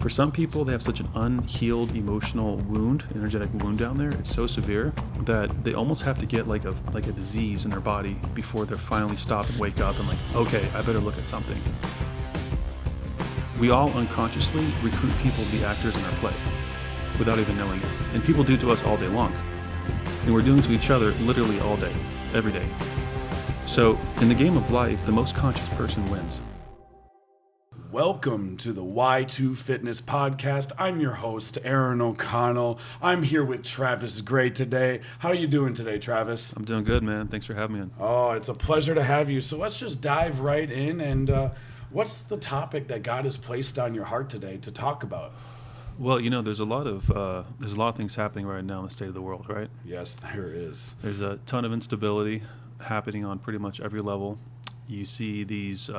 For some people, they have such an unhealed emotional wound, energetic wound down there. It's so severe that they almost have to get like a disease in their body before they finally stop and wake up and like, okay, I better look at something. We all unconsciously recruit people to be actors in our play without even knowing it. And people do to us all day long. And we're doing to each other literally all day, every day. So in the game of life, the most conscious person wins. Welcome to the Y2 Fitness Podcast. I'm your host, Aaron O'Connell. I'm here with Travis Gray today. How are you doing today, Travis? I'm doing good, man. Thanks for having me in. Oh, it's a pleasure to have you. So let's just dive right in. And what's the topic that God has placed on your heart today to talk about? Well, you know, there's a lot of things happening right now in the state of the world, right? Yes, there is. There's a ton of instability happening on pretty much every level. You see these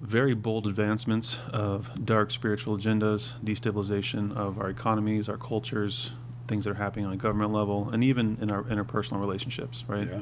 very bold advancements of dark spiritual agendas, destabilization of our economies, our cultures, things that are happening on a government level, and even in our interpersonal relationships, right? Yeah.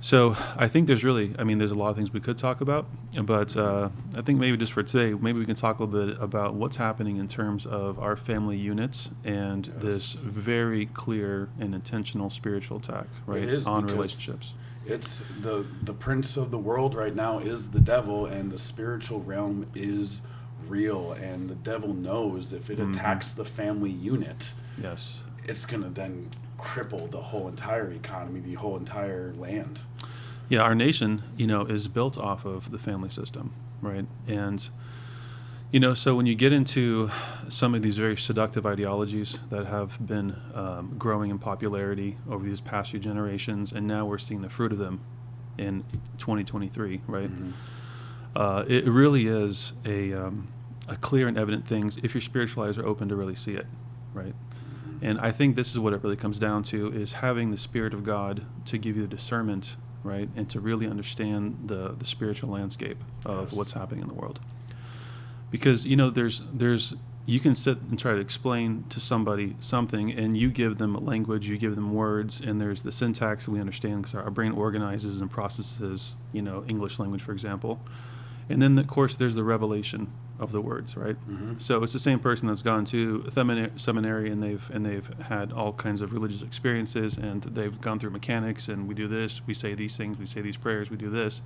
So I think there's a lot of things we could talk about, but I think maybe just for today, maybe we can talk a little bit about what's happening in terms of our family units and this very clear and intentional spiritual attack, right, on relationships. It's the prince of the world right now is the devil, and the spiritual realm is real, and the devil knows if it attacks the family unit, yes, it's going to then cripple the whole entire economy, the whole entire land. Yeah, our nation, is built off of the family system, right? And so when you get into some of these very seductive ideologies that have been growing in popularity over these past few generations, and now we're seeing the fruit of them in 2023, right? Mm-hmm. It really is a clear and evident thing if your spiritual eyes are open to really see it, right? Mm-hmm. And I think this is what it really comes down to, is having the Spirit of God to give you the discernment, right? And to really understand the spiritual landscape of what's happening in the world. Because, there's you can sit and try to explain to somebody something, and you give them a language, you give them words, and there's the syntax that we understand because our brain organizes and processes, English language, for example. And then, of course, there's the revelation of the words, right? Mm-hmm. So it's the same person that's gone to a seminary and they've had all kinds of religious experiences, and they've gone through mechanics, and we do this, we say these things, we say these prayers, we do this.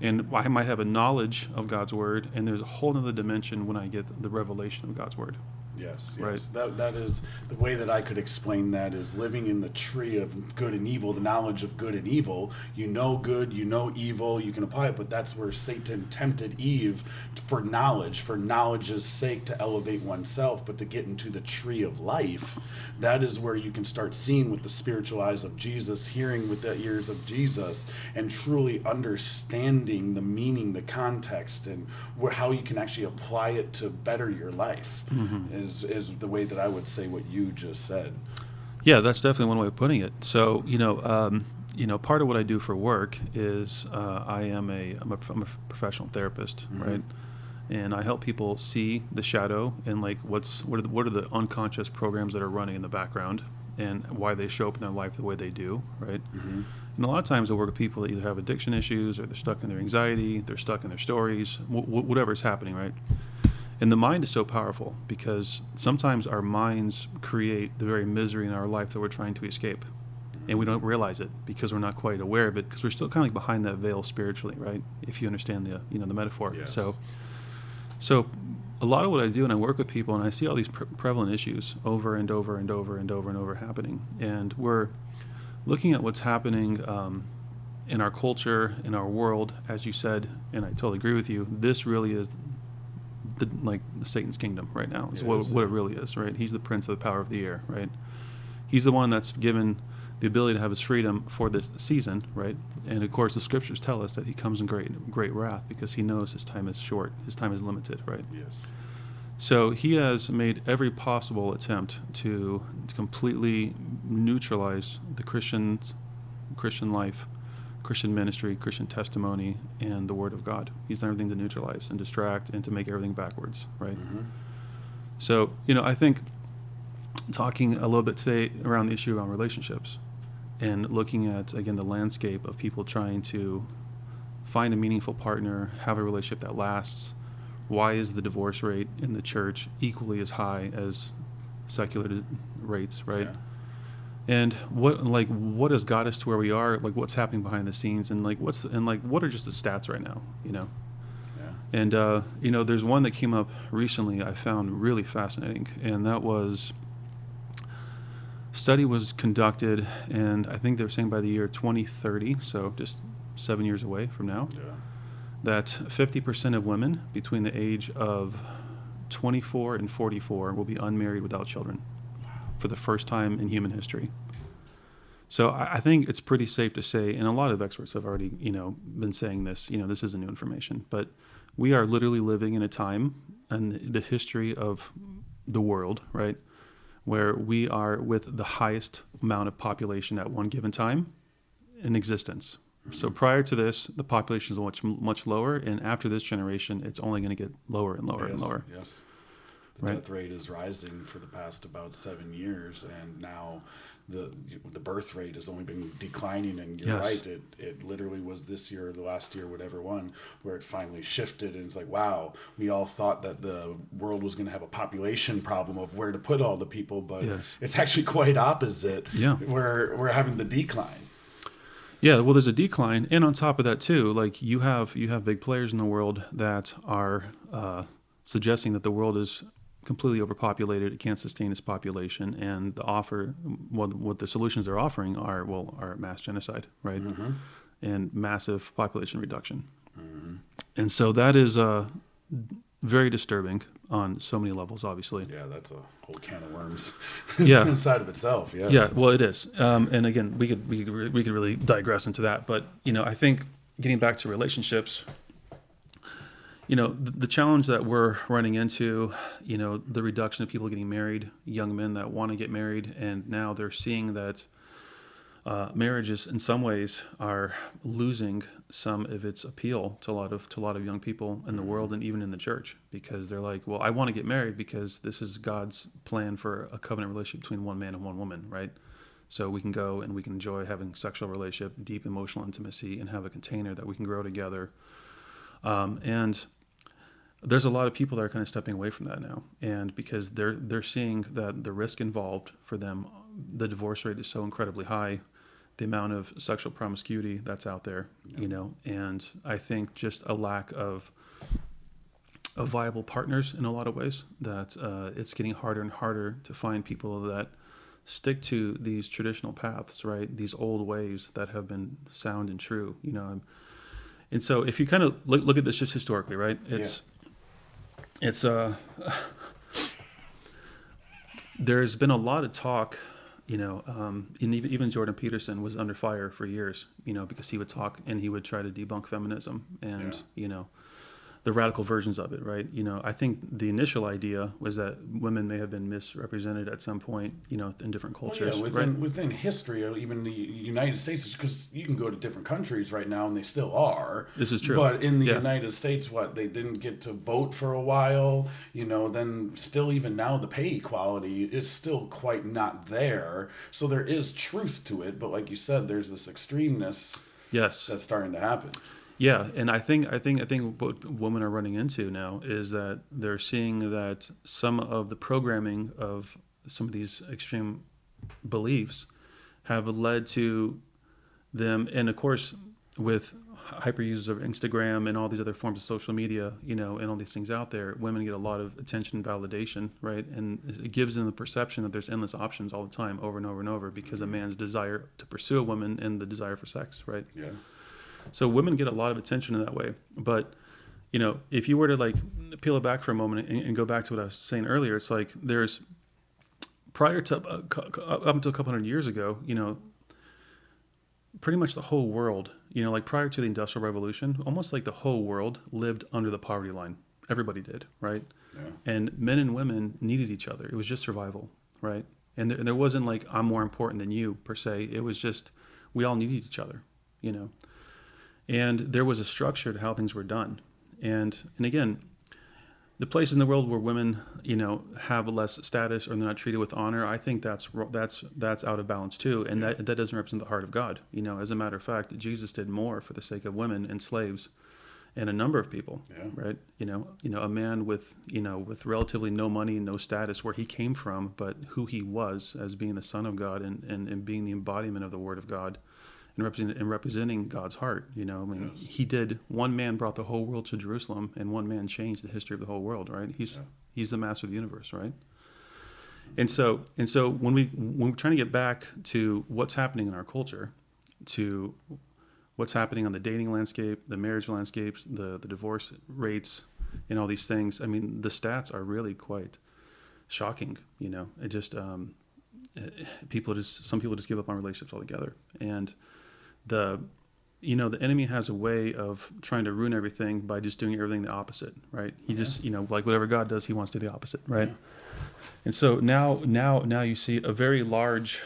And I might have a knowledge of God's word, and there's a whole other dimension when I get the revelation of God's word. Yes. Right. That is the way that I could explain that, is living in the tree of good and evil, the knowledge of good and evil. You know good, you know evil, you can apply it, but that's where Satan tempted Eve for knowledge's sake, to elevate oneself, but to get into the tree of life. That is where you can start seeing with the spiritual eyes of Jesus, hearing with the ears of Jesus, and truly understanding the meaning, the context, and how you can actually apply it to better your life. Mm-hmm. Is the way that I would say what you just said. Yeah, that's definitely one way of putting it. So, part of what I do for work is I'm a professional therapist, mm-hmm. right? And I help people see the shadow and what are the unconscious programs that are running in the background, and why they show up in their life the way they do, right? Mm-hmm. And a lot of times I work with people that either have addiction issues, or they're stuck in their anxiety, they're stuck in their stories, whatever's happening, right? And the mind is so powerful, because sometimes our minds create the very misery in our life that we're trying to escape. And we don't realize it because we're not quite aware of it, because we're still kind of behind that veil spiritually, right? If you understand the metaphor. Yes. So a lot of what I do, and I work with people, and I see all these prevalent issues over and over and over and over and over happening. And we're looking at what's happening in our culture, in our world, as you said, and I totally agree with you. This really is the Satan's kingdom right now. Is what it really is, right? He's the prince of the power of the air, right? He's the one that's given the ability to have his freedom for this season, right? And of course, the scriptures tell us that he comes in great wrath, because he knows his time is short, his time is limited, right? Yes. So he has made every possible attempt to completely neutralize the Christian life, Christian ministry, Christian testimony, and the Word of God. He's done everything to neutralize and distract and to make everything backwards, right? Mm-hmm. So, I think talking a little bit today around the issue around relationships, and looking at, again, the landscape of people trying to find a meaningful partner, have a relationship that lasts, Why is the divorce rate in the church equally as high as secular rates, right? Yeah. And what has got us to where we are? Like, what's happening behind the scenes, and like what are just the stats right now, you know? Yeah. And you know, there's one that came up recently I found really fascinating, and that was study was conducted, and I think they were saying by the year 2030, so just 7 years away from now, Yeah. that 50% of women between the age of 24 and 44 will be unmarried without children for the first time in human history. So I think it's pretty safe to say, and a lot of experts have already, you know, been saying this, you know, this isn't new information, but we are literally living in a time in the history of the world, right, where we are with the highest amount of population at one given time in existence. So prior to this, the population is much lower, and after this generation, it's only going to get lower and lower and lower. Yes. The death rate is rising for the past about 7 years, and now the birth rate has only been declining. And you're right, it literally was this year, or the last year, whatever one, where it finally shifted, and it's like, wow, we all thought that the world was going to have a population problem of where to put all the people, but it's actually quite opposite. Yeah, we're having the decline. Yeah, well, there's a decline, and on top of that too, like you have big players in the world that are suggesting that the world is completely overpopulated; it can't sustain its population, and what the solutions they're offering are mass genocide, right, and massive population reduction, and so that is very disturbing on so many levels, obviously. Yeah, that's a whole can of worms. Yeah, inside of itself. Yes. Yeah, well, it is. And again, we could really digress into that. But you know, I think getting back to relationships, you know, the challenge that we're running into, you know, the reduction of people getting married, young men that want to get married, and now they're seeing that marriages in some ways are losing some of its appeal to a lot of young people in the world and even in the church, because they're like, well, I want to get married because this is God's plan for a covenant relationship between one man and one woman, right? So we can go and we can enjoy having sexual relationship, deep emotional intimacy, and have a container that we can grow together. And there's a lot of people that are kind of stepping away from that now, and because they're seeing that the risk involved for them, the divorce rate is so incredibly high, the amount of sexual promiscuity that's out there, you know, and I think just a lack of viable partners in a lot of ways, that it's getting harder and harder to find people that stick to these traditional paths, right? These old ways that have been sound and true, you know. And so if you kind of look at this just historically, right? There's been a lot of talk, you know, and even Jordan Peterson was under fire for years, you know, because he would talk and he would try to debunk feminism and, you know, the radical versions of it, right? You know, I think the initial idea was that women may have been misrepresented at some point, you know, in different cultures. Well, yeah, within history, or even the United States, because you can go to different countries right now and they still are. This is true. But in the United States, they didn't get to vote for a while, you know, then still even now the pay equality is still quite not there. So there is truth to it, but like you said, there's this extremeness that's starting to happen. Yeah, and I think what women are running into now is that they're seeing that some of the programming of some of these extreme beliefs have led to them, and of course with hyper users of Instagram and all these other forms of social media, you know, and all these things out there, women get a lot of attention and validation, right? And it gives them the perception that there's endless options all the time, over and over and over, because a man's desire to pursue a woman and the desire for sex, right? Yeah. So women get a lot of attention in that way. But, you know, if you were to like peel it back for a moment and go back to what I was saying earlier, it's like there's prior to up until a couple hundred years ago, you know, pretty much the whole world, you know, like prior to the Industrial Revolution, almost like the whole world lived under the poverty line. Everybody did, right? Yeah. And men and women needed each other. It was just survival, right? And there wasn't like, I'm more important than you per se. It was just, we all needed each other, you know? And there was a structure to how things were done. And again, the places in the world where women, you know, have less status or they're not treated with honor, I think that's out of balance too. And that doesn't represent the heart of God. You know, as a matter of fact, Jesus did more for the sake of women and slaves and a number of people, Yeah. right? A man with relatively no money, no status, where he came from, but who he was as being the Son of God and being the embodiment of the Word of God and representing God's heart. Yes. One man brought the whole world to Jerusalem, and one man changed the history of the whole world, right? He's the master of the universe, right? And so when we're trying to get back to what's happening in our culture, to what's happening on the dating landscape, the marriage landscapes, the divorce rates, and all these things, I mean, the stats are really quite shocking. It just some people just give up on relationships altogether, and the enemy has a way of trying to ruin everything by just doing everything the opposite, right? He just like whatever God does, he wants to do the opposite, right? Yeah. And so now you see a very large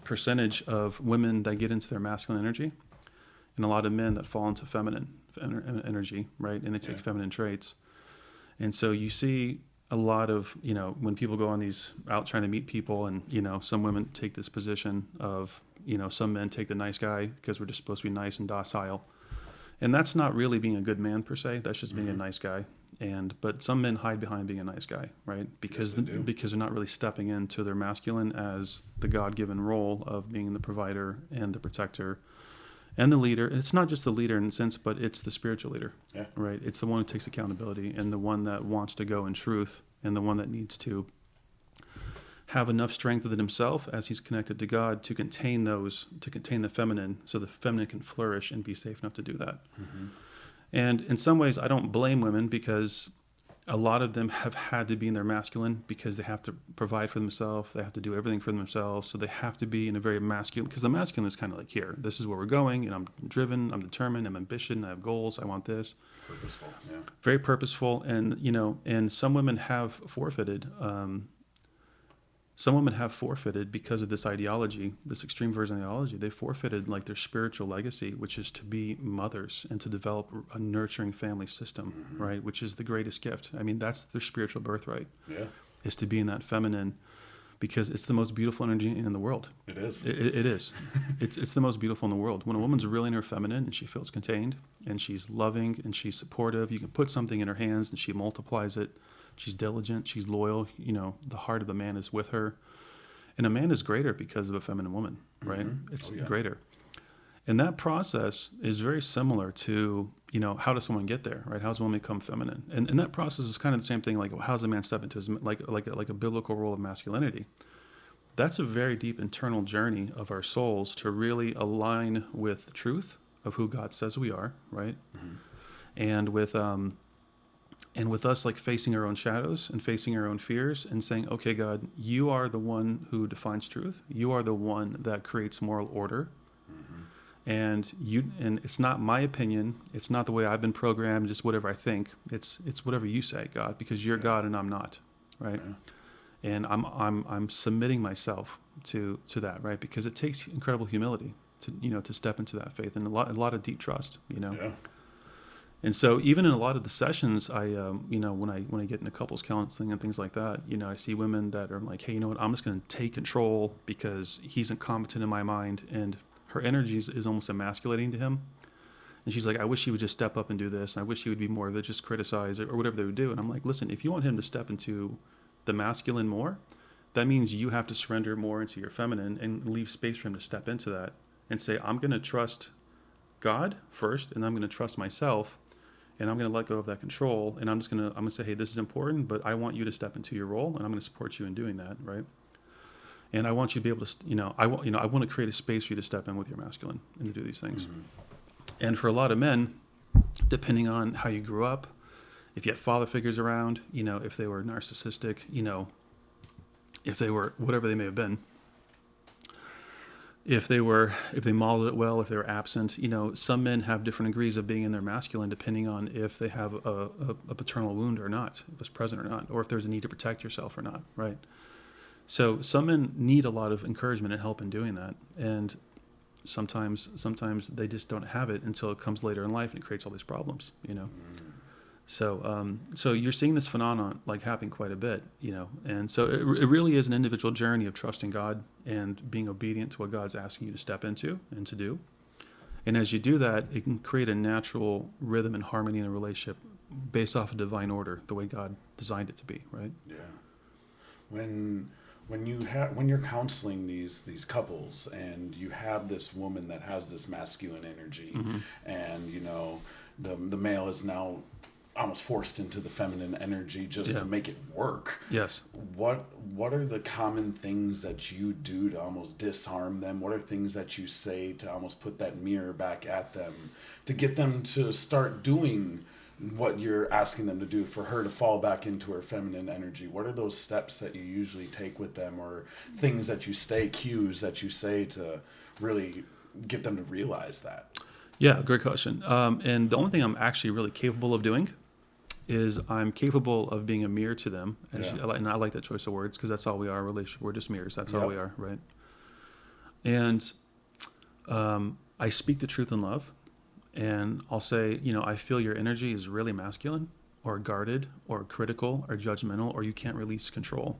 percentage of women that get into their masculine energy, and a lot of men that fall into feminine energy, right? And they take feminine traits. And so you see a lot of, when people go on these out trying to meet people, and, some women take this position of, some men take the nice guy because we're just supposed to be nice and docile. And that's not really being a good man per se. That's just being a nice guy. But some men hide behind being a nice guy, right? Because they're not really stepping into their masculine as the God-given role of being the provider and the protector and the leader. It's not just the leader in a sense, but it's the spiritual leader, right? It's the one who takes accountability and the one that wants to go in truth and the one that needs to have enough strength within himself as he's connected to God to contain the feminine, so the feminine can flourish and be safe enough to do that. Mm-hmm. And in some ways, I don't blame women, because a lot of them have had to be in their masculine because they have to provide for themselves. They have to do everything for themselves. So they have to be in a very masculine, because the masculine is kind of like, here, this is where we're going, and I'm driven, I'm determined, I'm ambitious, I have goals, I want this. Purposeful, yeah. Very purposeful. And, and some women have forfeited. Some women have forfeited because of this ideology, this extreme version of ideology. They forfeited like their spiritual legacy, which is to be mothers and to develop a nurturing family system, right? Which is the greatest gift. I mean, that's their spiritual birthright. Yeah, is to be in that feminine, because it's the most beautiful energy in the world. It is. It is. It's the most beautiful in the world. When a woman's really in her feminine and she feels contained and she's loving and she's supportive, you can put something in her hands and she multiplies it. She's diligent. She's loyal. The heart of the man is with her. And a man is greater because of a feminine woman, right? Mm-hmm. It's greater. And that process is very similar to, how does someone get there, right? How does a woman become feminine? And that process is kind of the same thing, like, how does a man step into his, like a biblical role of masculinity? That's a very deep internal journey of our souls to really align with truth of who God says we are, right? Mm-hmm. And with us, like, facing our own shadows and facing our own fears and saying, okay, God, you are the one who defines truth. You are the one that creates moral order. Mm-hmm. And it's not my opinion. It's not the way I've been programmed, just whatever I think. It's whatever you say, God, because you're God and I'm not, right? Yeah. And I'm submitting myself to that, right? Because it takes incredible humility to step into that faith, and a lot of deep trust, Yeah. And so even in a lot of the sessions, I, when I get into couples counseling and things like that, I see women that are like, hey, you know what, I'm just going to take control because he's incompetent in my mind. And her energy is almost emasculating to him. And she's like, I wish he would just step up and do this. And I wish he would be more of it, just criticize or whatever they would do. And I'm like, listen, if you want him to step into the masculine more, that means you have to surrender more into your feminine and leave space for him to step into that and say, I'm going to trust God first, and I'm going to trust myself. And I'm going to let go of that control, and I'm going to say, hey, this is important, but I want you to step into your role, and I'm going to support you in doing that, right? And I want you to be able to, I want to create a space for you to step in with your masculine and to do these things. Mm-hmm. And for a lot of men, depending on how you grew up, if you had father figures around, if they were narcissistic, if they were whatever they may have been, if they modeled it well, if they were absent, some men have different degrees of being in their masculine depending on if they have a paternal wound or not, if it's present or not, or if there's a need to protect yourself or not, right? So some men need a lot of encouragement and help in doing that, and sometimes they just don't have it until it comes later in life and it creates all these problems, So you're seeing this phenomenon like happening quite a bit, and so it really is an individual journey of trusting God and being obedient to what God's asking you to step into and to do. And as you do that, it can create a natural rhythm and harmony in a relationship based off of divine order, the way God designed it to be, right? Yeah. When you're counseling these couples, and you have this woman that has this masculine energy, Mm-hmm. and the male is now almost forced into the feminine energy just Yeah. to make it work. Yes. What are the common things that you do to almost disarm them? What are things that you say to almost put that mirror back at them, to get them to start doing what you're asking them to do, for her to fall back into her feminine energy? What are those steps that you usually take with them, or things that you cues that you say to really get them to realize that? Yeah, great question. And the only thing I'm actually really capable of doing is I'm capable of being a mirror to them. And, Yeah. and I like that choice of words, because that's all we are, relationship. We're just mirrors. That's all Yep. we are, right? And I speak the truth in love. And I'll say, I feel your energy is really masculine, or guarded, or critical, or judgmental, or you can't release control.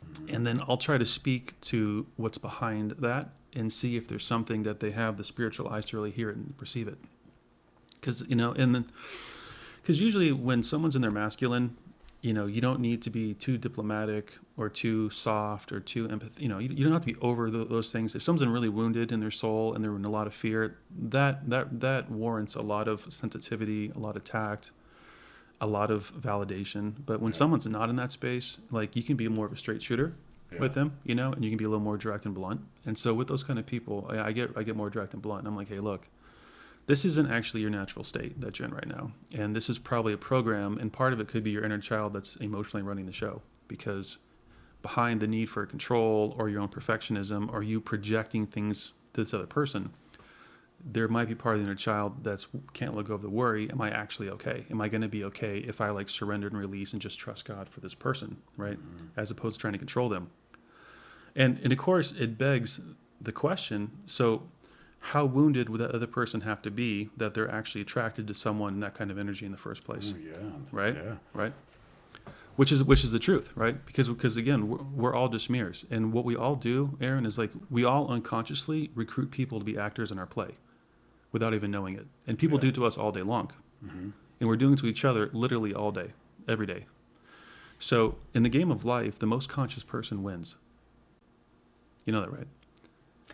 Mm-hmm. And then I'll try to speak to what's behind that and see if there's something that they have the spiritual eyes to really hear it and perceive it. Because, because usually when someone's in their masculine, you don't need to be too diplomatic or too soft or too empathic. You don't have to be over those things. If someone's really wounded in their soul and they're in a lot of fear, that warrants a lot of sensitivity, a lot of tact, a lot of validation. But when someone's not in that space, like, you can be more of a straight shooter with them, and you can be a little more direct and blunt. And so with those kind of people, I get more direct and blunt. And I'm like, hey, look, this isn't actually your natural state that you're in right now. And this is probably a program, and part of it could be your inner child that's emotionally running the show. Because behind the need for control, or your own perfectionism, or you projecting things to this other person, there might be part of the inner child that's can't let go of the worry. Am I actually okay? Am I going to be okay if I surrender and release and just trust God for this person, right? Mm-hmm. As opposed to trying to control them. And of course, it begs the question, so how wounded would that other person have to be that they're actually attracted to someone in that kind of energy in the first place? Oh, yeah. Right? Yeah. Right? Which is the truth, right? Because again, we're all just mirrors. And what we all do, Aaron, is we all unconsciously recruit people to be actors in our play without even knowing it. And people do to us all day long. Mm-hmm. And we're doing to each other literally all day, every day. So in the game of life, the most conscious person wins. You know that, right?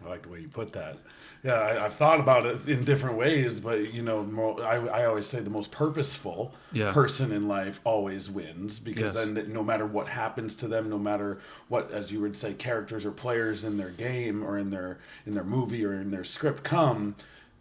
I like the way you put that. Yeah, I've thought about it in different ways, but I always say the most purposeful person in life always wins, because then no matter what happens to them, no matter what, as you would say, characters or players in their game or in their movie or in their script come,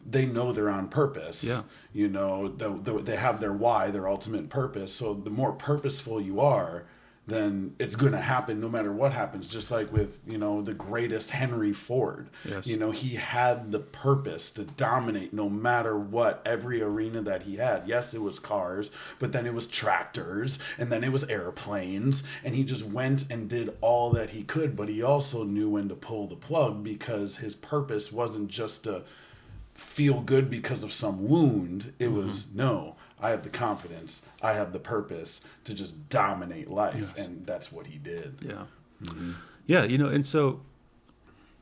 they know they're on purpose. Yeah. They have their why, their ultimate purpose. So the more purposeful you are, then it's going to happen no matter what happens. Just like with, the greatest Henry Ford. Yes. He had the purpose to dominate no matter what, every arena that he had. Yes, it was cars, but then it was tractors, and then it was airplanes, and he just went and did all that he could, but he also knew when to pull the plug, because his purpose wasn't just to feel good because of some wound. It was, no, I have the confidence, I have the purpose to just dominate life. Yes. And that's what he did. Yeah. Mm-hmm. Yeah, and so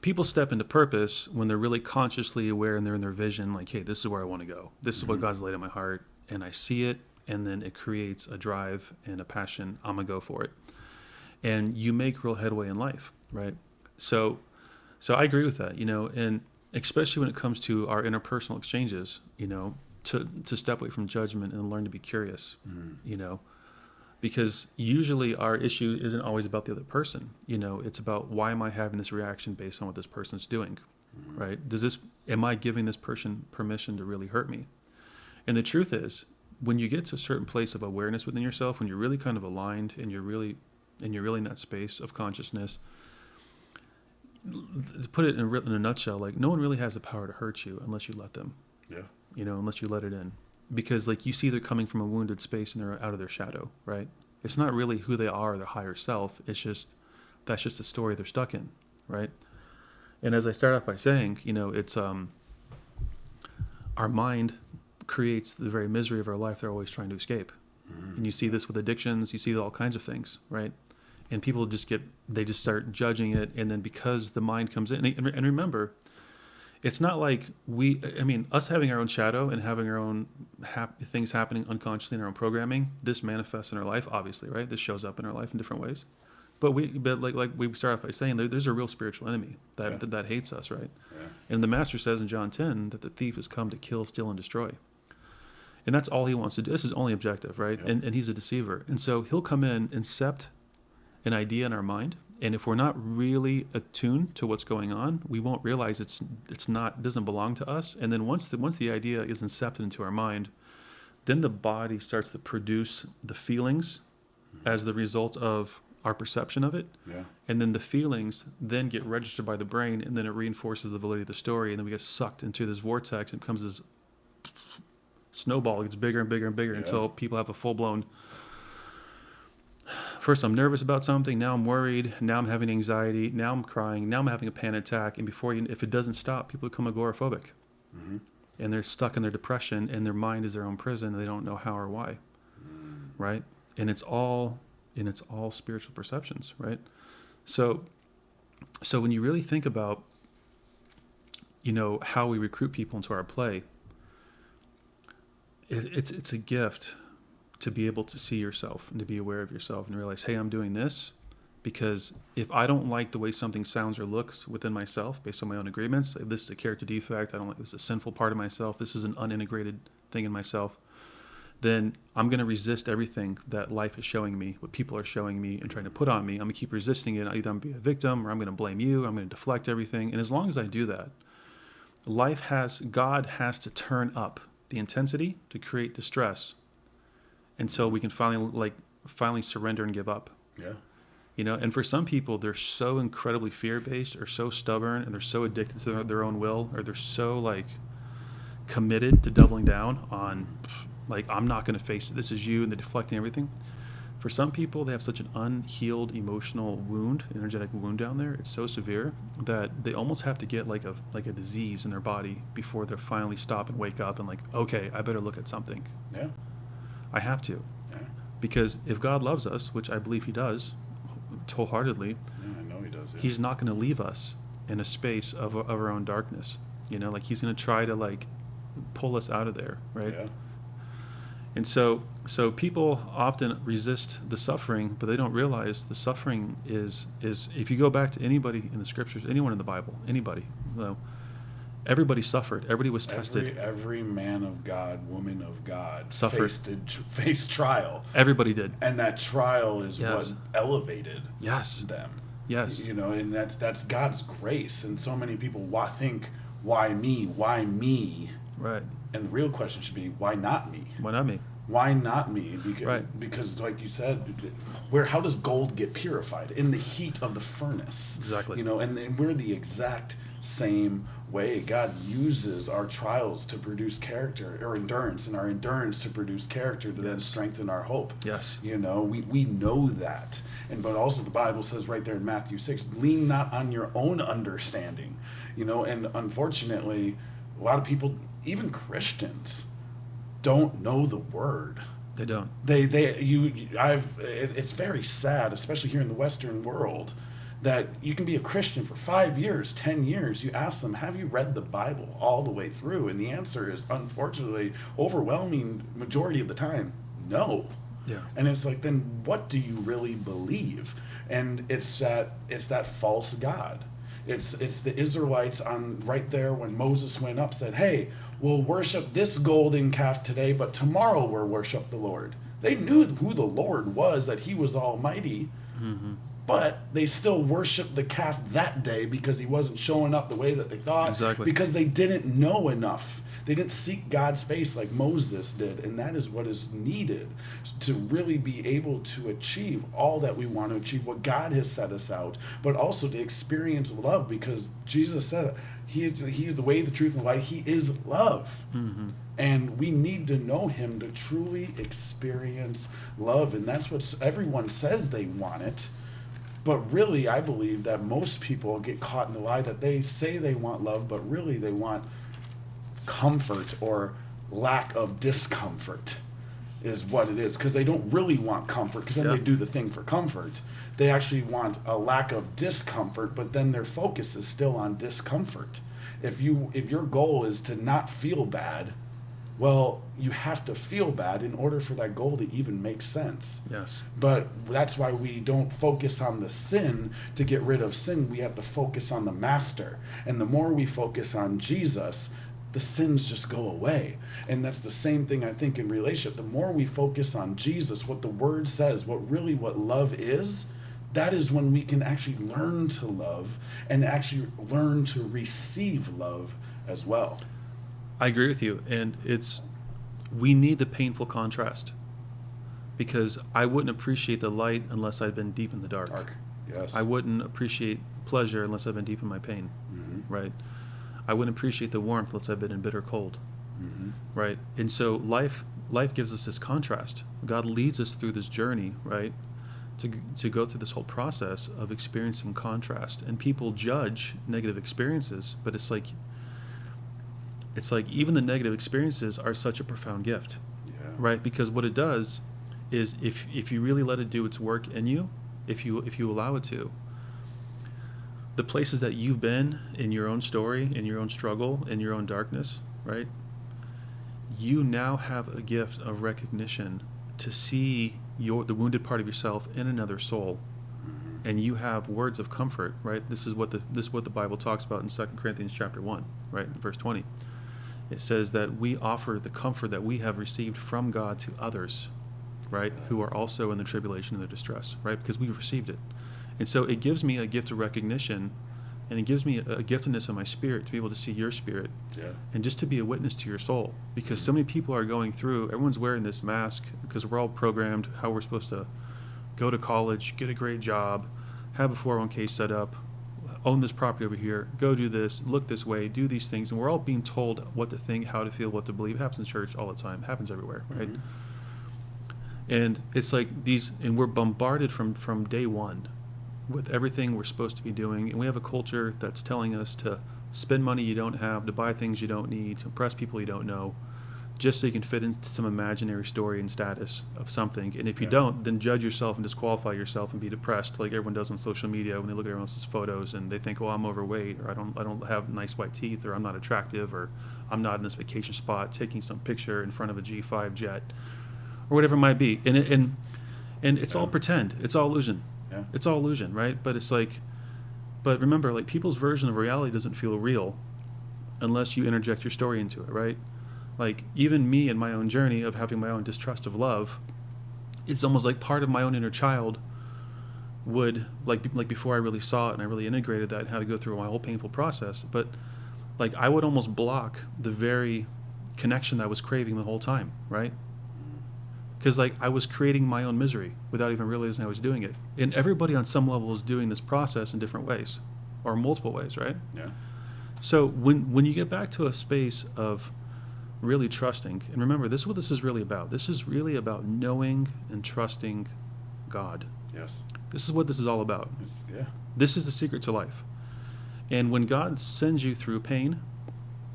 people step into purpose when they're really consciously aware and they're in their vision, like, hey, this is where I want to go. This is what God's laid in my heart, and I see it, and then it creates a drive and a passion. I'm going to go for it. And you make real headway in life, right? So I agree with that, and especially when it comes to our interpersonal exchanges, to step away from judgment and learn to be curious, because usually our issue isn't always about the other person. It's about, why am I having this reaction based on what this person's doing, right? Am I giving this person permission to really hurt me? And the truth is, when you get to a certain place of awareness within yourself, when you're really kind of aligned and you're really in that space of consciousness, to put it in a nutshell, no one really has the power to hurt you unless you let them. Yeah. Unless you let it in. Because you see they're coming from a wounded space and they're out of their shadow, right? It's not really who they are, their higher self. That's just the story they're stuck in, right? And as I start off by saying, it's our mind creates the very misery of our life they're always trying to escape. Mm-hmm. And you see this with addictions, you see all kinds of things, right? And people just start judging it, and then because the mind comes in, and remember, It's not like us having our own shadow and having our own things happening unconsciously in our own programming, this manifests in our life, obviously, right? This shows up in our life in different ways. But like we start off by saying, there's a real spiritual enemy that hates us, right? Yeah. And the Master says in John 10 that the thief has come to kill, steal, and destroy. And that's all he wants to do. This is only objective, right? Yeah. And he's a deceiver. And so he'll come in, incept an idea in our mind, and if we're not really attuned to what's going on, we won't realize it doesn't belong to us. And then once the idea is incepted into our mind, then the body starts to produce the feelings as the result of our perception of it. Yeah. And then the feelings then get registered by the brain, and then it reinforces the validity of the story, and then we get sucked into this vortex, and it becomes this snowball. It gets bigger and bigger and bigger until people have a full-blown, first I'm nervous about something, now I'm worried, now I'm having anxiety, now I'm crying, now I'm having a panic attack, and if it doesn't stop, people become agoraphobic. Mm-hmm. And they're stuck in their depression, and their mind is their own prison, and they don't know how or why, right? And it's all spiritual perceptions, right? So when you really think about, how we recruit people into our play, it's a gift to be able to see yourself and to be aware of yourself and realize, hey, I'm doing this because if I don't like the way something sounds or looks within myself based on my own agreements, if this is a character defect, I don't like this is a sinful part of myself, this is an unintegrated thing in myself, then I'm going to resist everything that life is showing me, what people are showing me and trying to put on me. I'm going to keep resisting it. Either I'm going to be a victim or I'm going to blame you. I'm going to deflect everything. And as long as I do that, God has to turn up the intensity to create distress until we can finally surrender and give up. Yeah. And for some people, they're so incredibly fear-based or so stubborn and they're so addicted to their own will, or they're so committed to doubling down on I'm not going to face it. This is you, and they're deflecting everything. For some people, they have such an unhealed emotional wound, energetic wound down there. It's so severe that they almost have to get like a disease in their body before they finally stop and wake up and okay, I better look at something. Yeah. I have to. Yeah. Because if God loves us, which I believe he does, wholeheartedly, yeah, I know he does. Yeah. He's not going to leave us in a space of our own darkness. He's going to try to pull us out of there, right? Yeah. And so people often resist the suffering, but they don't realize the suffering is if you go back to anybody in the scriptures, anyone in the Bible, anybody, everybody suffered. Everybody was tested. Every man of God, woman of God suffered. Faced trial. Everybody did. And that trial is what elevated them. Yes. And that's God's grace. And so many people think, why me? Why me? Right. And the real question should be, why not me? Why not me? Why not me? Because like you said, how does gold get purified? In the heat of the furnace. Exactly. And we're the exact same way. God uses our trials to produce character or endurance, and our endurance to produce character to then strengthen our hope. Yes. We know that. But also the Bible says right there in Matthew 6, lean not on your own understanding. And unfortunately, a lot of people, even Christians, don't know the word. They don't. It's very sad, especially here in the Western world, that you can be a Christian for 5 years, 10 years. You ask them, have you read the Bible all the way through? And the answer is, unfortunately, overwhelming majority of the time, no. Yeah. And it's then what do you really believe? And it's that false God. It's the Israelites right there when Moses went up said, hey, we'll worship this golden calf today, but tomorrow we'll worship the Lord. They knew who the Lord was, that he was almighty, but they still worshiped the calf that day because he wasn't showing up the way that they thought. Exactly. Because they didn't know enough. They didn't seek God's face like Moses did, and that is what is needed to really be able to achieve all that we want to achieve, what God has set us out, but also to experience love, because Jesus said it. He is the way, the truth, and the light. He is love. Mm-hmm. And we need to know him to truly experience love, and that's what everyone says they want it. But really, I believe that most people get caught in the lie that they say they want love, but really they want comfort or lack of discomfort. is what it is, because they don't really want comfort, because then they do the thing for comfort. They actually want a lack of discomfort, but then their focus is still on discomfort. If your goal is to not feel bad, well, you have to feel bad in order for that goal to even make sense. Yes. But that's why we don't focus on the sin to get rid of sin. We have to focus on the master. And the more we focus on Jesus, the sins just go away. And that's the same thing, I think, in relationship. The more we focus on Jesus, what the word says, what love is, that is when we can actually learn to love and actually learn to receive love as well. I agree with you. And we need the painful contrast, because I wouldn't appreciate the light unless I'd been deep in the dark. Yes. I wouldn't appreciate pleasure unless I've been deep in my pain. Mm-hmm. Right? I wouldn't appreciate the warmth unless I've been in bitter cold. Mm-hmm. Right? And so life gives us this contrast. God leads us through this journey, right? To go through this whole process of experiencing contrast. And people judge negative experiences, but it's like even the negative experiences are such a profound gift. Yeah. Right? Because what it does is if you really let it do its work in you, if you allow it to, the places that you've been in your own story, in your own struggle, in your own darkness, right? You now have a gift of recognition to see the wounded part of yourself in another soul. Mm-hmm. And you have words of comfort, right? This is what the Bible talks about in 2 Corinthians chapter 1, right? In verse 20. It says that we offer the comfort that we have received from God to others, right? Who are also in the tribulation and the distress, right? Because we've received it. And so it gives me a gift of recognition, and it gives me a giftedness in my spirit to be able to see your spirit, and just to be a witness to your soul. Because so many people are going through, everyone's wearing this mask because we're all programmed how we're supposed to go to college, get a great job, have a 401k set up, own this property over here, go do this, look this way, do these things. And we're all being told what to think, how to feel, what to believe. It happens in church all the time. It happens everywhere, right? Mm-hmm. And it's like and we're bombarded from day one with everything we're supposed to be doing. And we have a culture that's telling us to spend money you don't have, to buy things you don't need, to impress people you don't know, just so you can fit into some imaginary story and status of something. And if you don't, then judge yourself and disqualify yourself and be depressed like everyone does on social media when they look at everyone else's photos and they think, oh, I'm overweight, or I don't have nice white teeth, or I'm not attractive, or I'm not in this vacation spot taking some picture in front of a G5 jet, or whatever it might be. And it's all pretend. It's all illusion. Yeah. It's all illusion, right? But it's like, but remember, like, people's version of reality doesn't feel real unless you interject your story into it, right? Like, even me in my own journey of having my own distrust of love, it's almost like part of my own inner child would, like before I really saw it and I really integrated that and had to go through my whole painful process, but like I would almost block the very connection that I was craving the whole time, right? Because like I was creating my own misery without even realizing I was doing it. And everybody on some level is doing this process in different ways, or multiple ways, right? Yeah. So when you get back to a space of really trusting, and remember, this is what this is really about. This is really about knowing and trusting God. Yes. This is what this is all about. Yeah. This is the secret to life. And when God sends you through pain,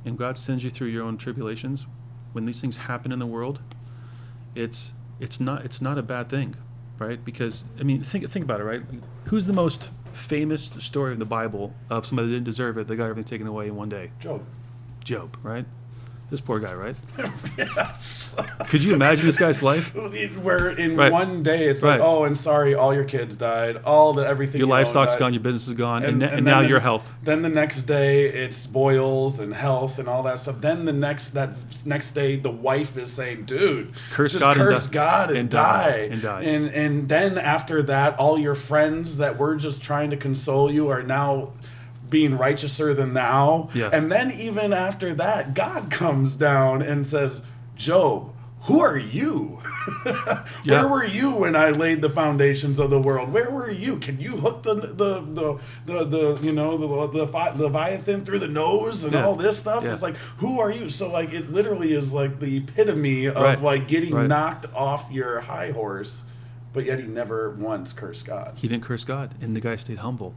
and God sends you through your own tribulations, when these things happen in the world, it's not a bad thing, right? Because I mean, think about it, right? Who's the most famous story in the Bible of somebody that didn't deserve it, they got everything taken away in one day? Job, right? This poor guy, right? Yes. Could you imagine this guy's life? Where in one day it's like, oh, and sorry, all your kids died, everything. Your livestock's gone, your business is gone, and now your health. Then the next day it's boils and health and all that stuff. Then the next day the wife is saying, "Dude, curse God and die." And die. And then after that, all your friends that were just trying to console you are now being righteouser than thou. Yeah. And then even after that, God comes down and says, "Job, who are you? Where were you when I laid the foundations of the world? Where were you? Can you hook the Leviathan through the nose and all this stuff?" It's like, who are you? So like, it literally is like the epitome of like getting knocked off your high horse, but yet he never once cursed God. He didn't curse God, and the guy stayed humble.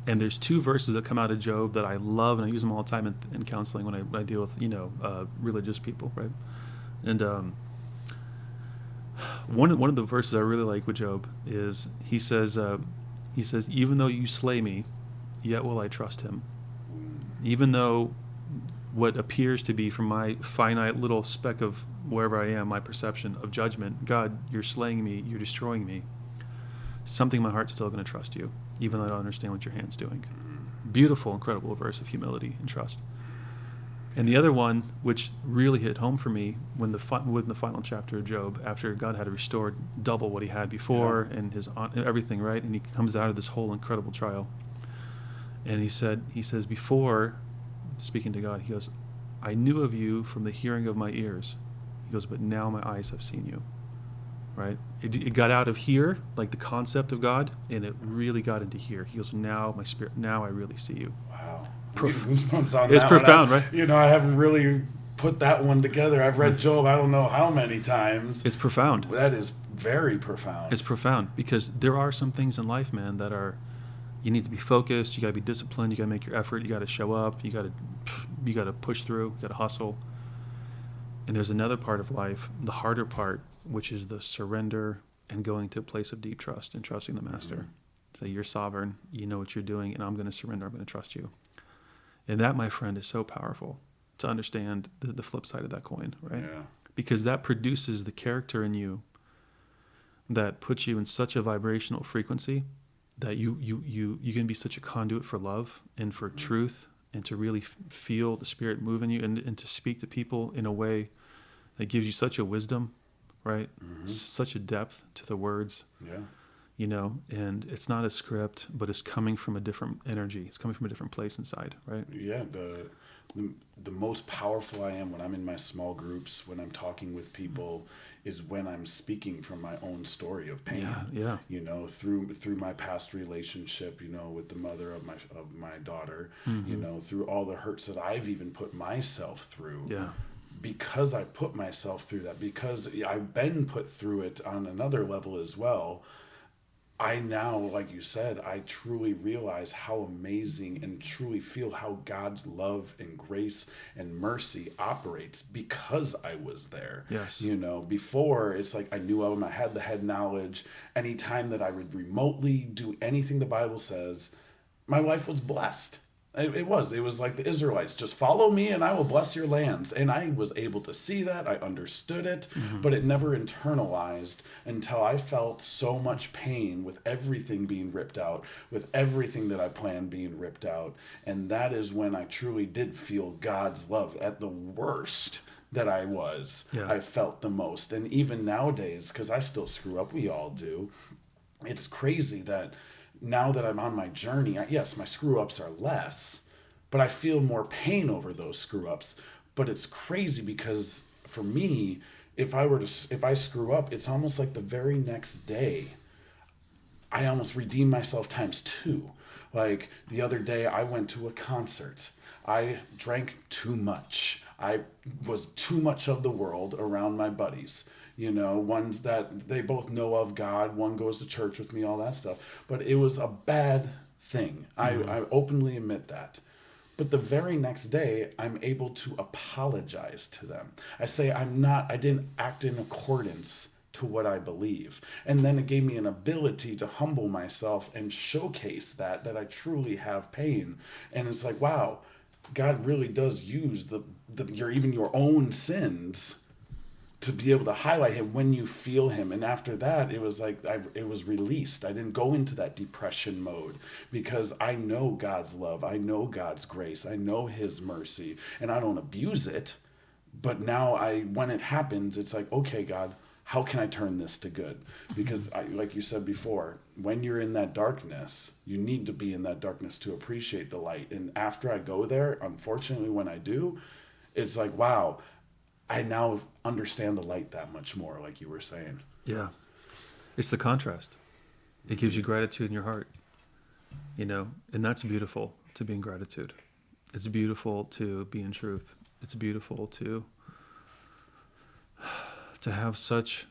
And there's two verses that come out of Job that I love, and I use them all the time in counseling when I deal with religious people, right? And one of the verses I really like with Job is he says, even though you slay me, yet will I trust him. Even though what appears to be from my finite little speck of wherever I am, my perception of judgment, God, you're slaying me, you're destroying me. Something in my heart's still going to trust you, even though I don't understand what your hand's doing. Beautiful, incredible verse of humility and trust. And the other one, which really hit home for me, when the final chapter of Job, after God had restored double what he had before and his everything, right? And he comes out of this whole incredible trial. And he says, before, speaking to God, he goes, I knew of you from the hearing of my ears. He goes, but now my eyes have seen you, right? It got out of here, like the concept of God, and it really got into here. He goes, now my spirit, now I really see you. Wow. Goosebumps on it's that profound, one. right? I haven't really put that one together. I've read Job I don't know how many times. It's profound. That is very profound. It's profound because there are some things in life, man, that are, you need to be focused, you got to be disciplined, you got to make your effort, you got to show up, you got to push through, you got to hustle. And there's another part of life, the harder part, which is the surrender and going to a place of deep trust and trusting the Master. Mm-hmm. Say, you're sovereign, you know what you're doing, and I'm going to surrender, I'm going to trust you. And that, my friend, is so powerful to understand the flip side of that coin, right? Yeah. Because that produces the character in you that puts you in such a vibrational frequency that you can be such a conduit for love and for truth and to really feel the Spirit move in you and to speak to people in a way that gives you such a wisdom, right? Mm-hmm. Such a depth to the words. Yeah. And it's not a script, but it's coming from a different energy. It's coming from a different place inside, right? Yeah, the most powerful I am when I'm in my small groups, when I'm talking with people, is when I'm speaking from my own story of pain. Yeah. Through my past relationship, with the mother of my daughter, Mm-hmm. Through all the hurts that I've even put myself through. Yeah. Because I put myself through that, because I've been put through it on another level as well. I now, like you said, I truly realize how amazing and truly feel how God's love and grace and mercy operates because I was there. Yes. Before it's like I knew I had the head knowledge. Anytime that I would remotely do anything the Bible says, my life was blessed. It was like the Israelites, just follow me and I will bless your lands. And I was able to see that. I understood it, mm-hmm. but it never internalized until I felt so much pain with everything being ripped out, with everything that I planned being ripped out. And that is when I truly did feel God's love at the worst that I was. Yeah. I felt the most. And even nowadays, because I still screw up, we all do. It's crazy that now that I'm on my journey, yes, my screw-ups are less, but I feel more pain over those screw-ups. But it's crazy because for me, if I screw up, it's almost like the very next day, I almost redeem myself times 2. Like the other day, I went to a concert. I drank too much. I was too much of the world around my buddies. Ones that they both know of God, one goes to church with me, all that stuff. But it was a bad thing. Mm-hmm. I openly admit that. But the very next day, I'm able to apologize to them. I say I didn't act in accordance to what I believe. And then it gave me an ability to humble myself and showcase that I truly have pain. And it's like, wow, God really does use your own sins to be able to highlight him when you feel him. And after that, it was like it was released. I didn't go into that depression mode because I know God's love. I know God's grace. I know his mercy, and I don't abuse it. But now when it happens, it's like, okay, God, how can I turn this to good? Because like you said before, when you're in that darkness, you need to be in that darkness to appreciate the light. And after I go there, unfortunately, when I do, it's like, wow, I now understand the light that much more, like you were saying. Yeah. It's the contrast. It gives you gratitude in your heart, and that's beautiful to be in gratitude. It's beautiful to be in truth. It's beautiful to have such,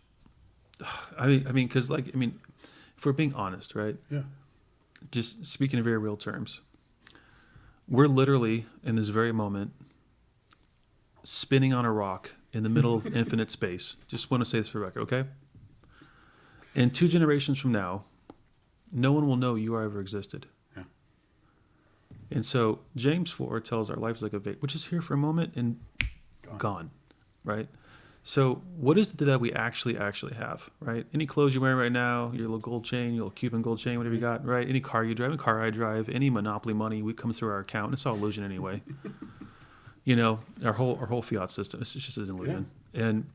because if we're being honest, right? Yeah. Just speaking in very real terms, we're literally in this very moment spinning on a rock in the middle of infinite space. Just want to say this for the record, okay? And 2 generations from now, no one will know you ever existed. Yeah. And so James 4 tells our life is like a vapor, which is here for a moment and gone, right? So what is it that we actually have, right? Any clothes you're wearing right now, your little gold chain, your little Cuban gold chain, whatever you got, right? Any car you drive, any car I drive, any Monopoly money, we come through our account. It's all illusion anyway. Our whole fiat system, it's just an illusion. Yeah. And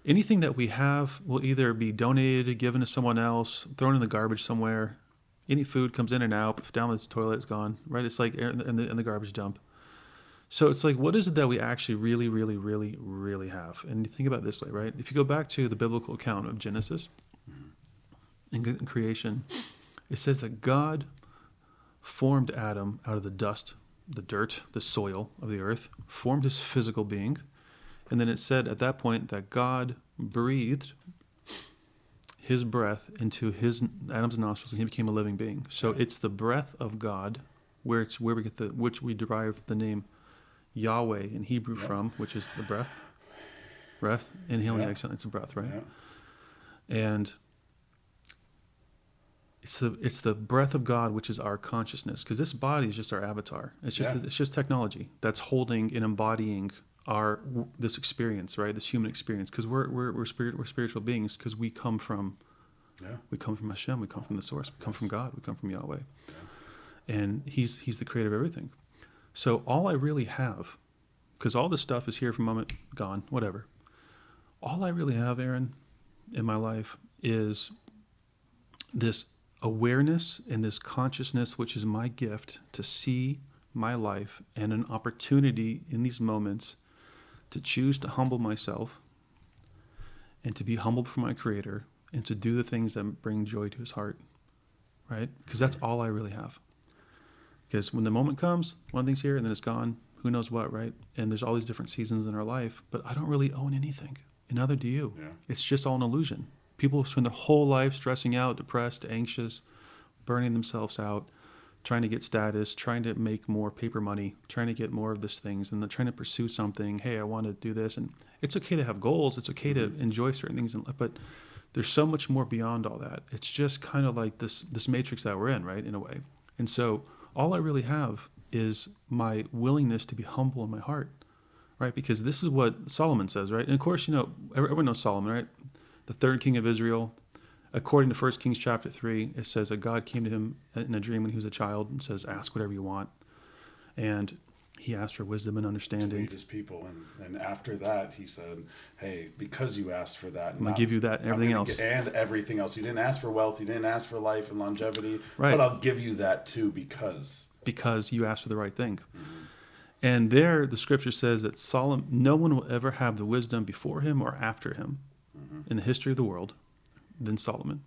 anything that we have will either be donated, given to someone else, thrown in the garbage somewhere. Any food comes in and out, down the toilet, it's gone, right? It's like in the garbage dump. So it's like, what is it that we actually really, really, really, really have? And you think about it this way, right? If you go back to the biblical account of Genesis and creation, it says that God formed Adam out of the dust, the dirt, the soil of the earth, formed his physical being. And then it said at that point that God breathed his breath into Adam's nostrils, and he became a living being. So it's the breath of God, which we derive the name Yahweh in Hebrew from, which is the breath, inhaling, exhaling, it's a breath, right? Yeah. And it's the breath of God, which is our consciousness, because this body is just our avatar. It's just technology that's holding and embodying this experience, right? This human experience, because we're spiritual beings, because we come from Hashem, we come from the source, we come from God, we come from Yahweh, and He's the creator of everything. So all I really have, because all this stuff is here for a moment, gone, whatever. All I really have, Aaron, in my life is this awareness and this consciousness, which is my gift to see my life and an opportunity in these moments to choose to humble myself and to be humbled for my Creator and to do the things that bring joy to His heart, right? Because that's all I really have. Because when the moment comes, one thing's here and then it's gone, who knows what, right? And there's all these different seasons in our life, but I don't really own anything, and neither do you. Yeah. It's just all an illusion. People spend their whole life stressing out, depressed, anxious, burning themselves out, trying to get status, trying to make more paper money, trying to get more of these things, and they're trying to pursue something. Hey, I want to do this. And it's okay to have goals. It's okay to enjoy certain things in life, but there's so much more beyond all that. It's just kind of like this matrix that we're in, right, in a way. And so all I really have is my willingness to be humble in my heart, right? Because this is what Solomon says, right? And of course, everyone knows Solomon, right? The third king of Israel. According to 1 Kings chapter 3, it says that God came to him in a dream when he was a child and says, ask whatever you want. And he asked for wisdom and understanding. To lead his people. And after that, he said, hey, because you asked for that. I'm going to give you that and everything else. And everything else. You didn't ask for wealth. You didn't ask for life and longevity. Right. But I'll give you that too because you asked for the right thing. Mm-hmm. And there, the scripture says that no one will ever have the wisdom before him or after him in the history of the world than Solomon.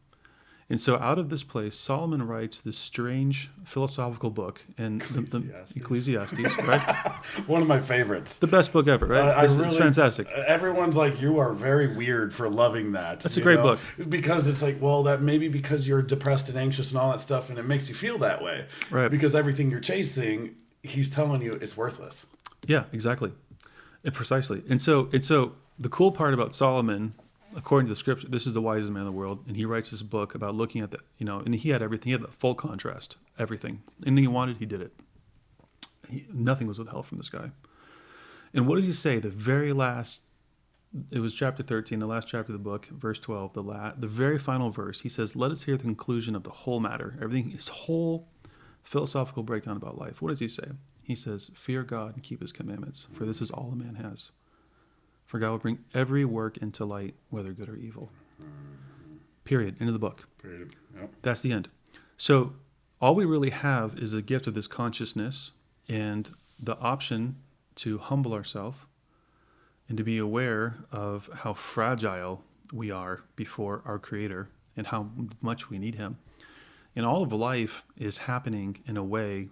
And so out of this place, Solomon writes this strange philosophical book, and the Ecclesiastes, right? One of my favorites. The best book ever, right? It's fantastic. Everyone's like, you are very weird for loving that. That's a great book. Because it's like, well, that maybe because you're depressed and anxious and all that stuff, and it makes you feel that way. Right. Because everything you're chasing, he's telling you it's worthless. Yeah, exactly. Precisely. And so the cool part about Solomon, according to the scripture, this is the wisest man in the world, and he writes this book about looking at and he had everything. He had the full contrast, everything. Anything he wanted, he did it. Nothing was withheld from this guy. And what does he say? The very last, it was chapter 13, the last chapter of the book, verse 12, the very final verse. He says, let us hear the conclusion of the whole matter. Everything, his whole philosophical breakdown about life. What does he say? He says, fear God and keep his commandments, for this is all a man has. For God will bring every work into light, whether good or evil. Period. End of the book. Period. Yep. That's the end. So all we really have is a gift of this consciousness and the option to humble ourselves and to be aware of how fragile we are before our Creator and how much we need Him. And all of life is happening in a way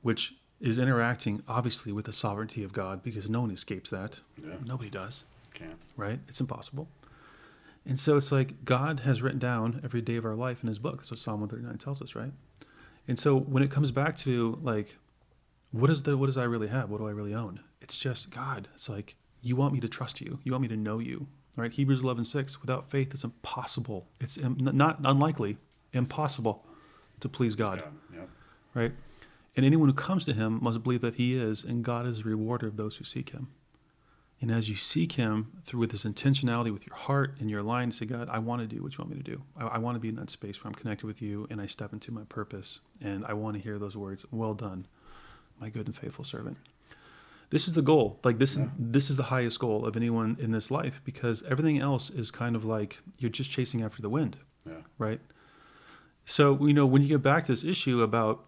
which is interacting, obviously, with the sovereignty of God, because no one escapes that. Yeah. Nobody does. Can't. Right? It's impossible. And so it's like God has written down every day of our life in His book. That's what Psalm 139 tells us, right? And so when it comes back to, like, what does I really have? What do I really own? It's just God. It's like, you want me to trust you. You want me to know you. right? Hebrews 11:6. Without faith, it's impossible. It's not unlikely, impossible to please God, right? And anyone who comes to him must believe that he is, and God is the rewarder of those who seek him. And as you seek him through with this intentionality with your heart and your line, say, God, I want to do what you want me to do. I want to be in that space where I'm connected with you and I step into my purpose. And I want to hear those words, well done, my good and faithful servant. This is the goal. Like this is the highest goal of anyone in this life, because everything else is kind of like you're just chasing after the wind, right? So, when you get back to this issue about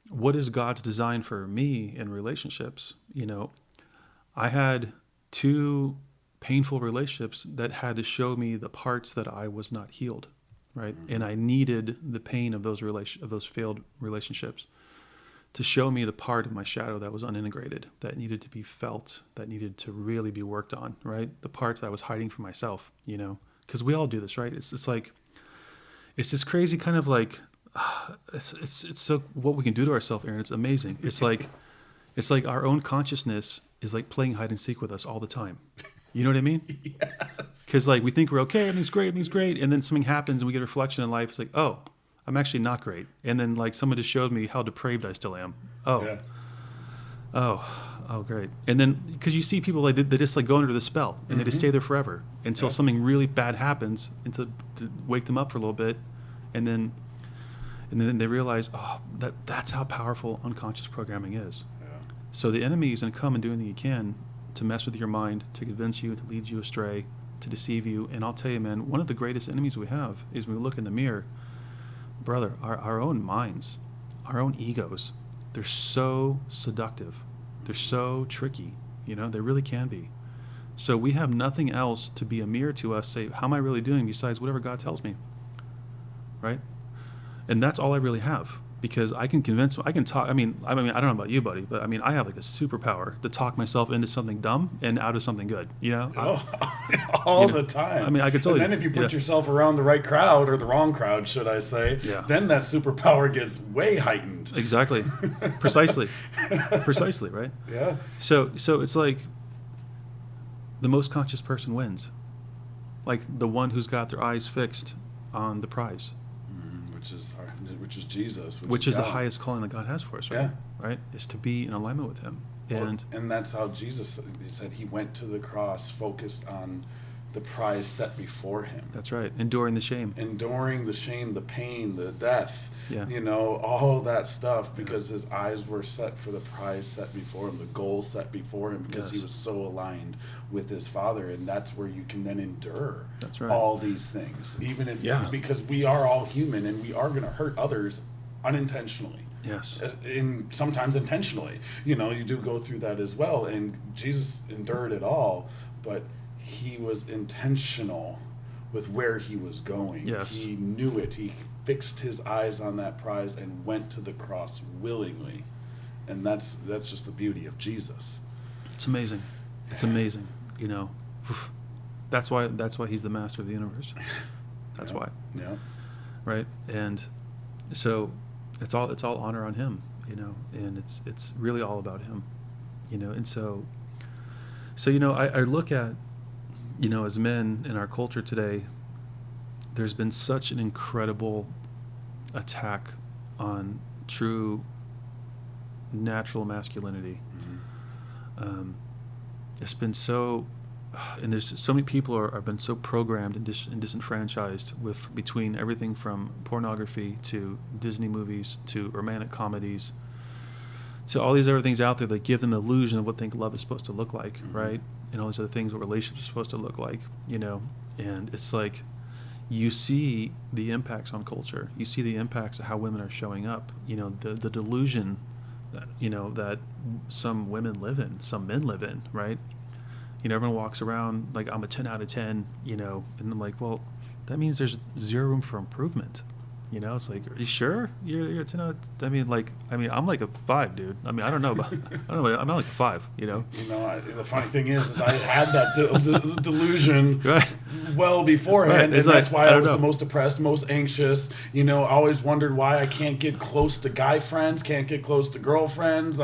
what is God's design for me in relationships, I had 2 painful relationships that had to show me the parts that I was not healed, right? Mm-hmm. And I needed the pain of those failed relationships to show me the part of my shadow that was unintegrated, that needed to be felt, that needed to really be worked on, right? The parts that I was hiding from myself, because we all do this, right? It's like, it's this crazy kind of like, it's so what we can do to ourselves, Aaron. It's amazing. It's like our own consciousness is like playing hide and seek with us all the time. You know what I mean? Yes. Because like we think we're okay, everything's great, and then something happens and we get a reflection in life. It's like, oh, I'm actually not great. And then like someone just showed me how depraved I still am. Oh, great. And then because you see people like they just like go under the spell and they just stay there forever until something really bad happens, and to wake them up for a little bit, and then they realize, that's how powerful unconscious programming is. So the enemy is going to come and do anything he can to mess with your mind, to convince you, to lead you astray, to deceive you. And I'll tell you, man, one of the greatest enemies we have is when we look in the mirror, brother, our own minds, our own egos. They're so seductive. They're so tricky. They really can be. So we have nothing else to be a mirror to us, say, how am I really doing besides whatever God tells me, right? And that's all I really have. Because I can convince, I can talk. I mean, I don't know about you, buddy, but I mean, I have like a superpower to talk myself into something dumb and out of something good. All the time. I mean, I could tell you. And then if you put yourself around the right crowd, or the wrong crowd, should I say? Then that superpower gets way heightened. Exactly, precisely, right? Yeah. So it's like the most conscious person wins, like the one who's got their eyes fixed on the prize. Which is Jesus. Which is the highest calling that God has for us, right? Yeah. Right? Is to be in alignment with him. And that's how Jesus said he went to the cross focused on the prize set before him. That's right. Enduring the shame, the pain, the death, Yeah. all that stuff, because his eyes were set for the prize set before him, the goal set before him, because he was so aligned with his Father. And that's where you can then endure all these things, even if because we are all human and we are going to hurt others unintentionally. Yes. And sometimes intentionally. You do go through that as well. And Jesus endured it all, but he was intentional with where he was going. Yes. He knew it. He fixed his eyes on that prize and went to the cross willingly. And that's just the beauty of Jesus. It's amazing. It's amazing. That's why he's the master of the universe. That's why. Yeah. Right? And so it's all honor on him, and it's really all about him. And so I look at, as men in our culture today, there's been such an incredible attack on true natural masculinity. Mm-hmm. It's been so, and there's so many people have been so programmed and disenfranchised between everything from pornography to Disney movies to romantic comedies to all these other things out there that give them the illusion of what they think love is supposed to look like, right? And all these other things, what relationships are supposed to look like, and it's like you see the impacts on culture. You see the impacts of how women are showing up, the delusion that, that some women live in, some men live in, right? Everyone walks around like, I'm a 10 out of 10, and I'm like, well, that means there's zero room for improvement. It's like, are you sure you're a 10 out of, I'm like a 5, dude. I don't know, but I'm not like a 5, The funny thing is I had that delusion well beforehand, right. and that's why I was the most depressed, most anxious. I always wondered why I can't get close to guy friends, can't get close to girlfriends.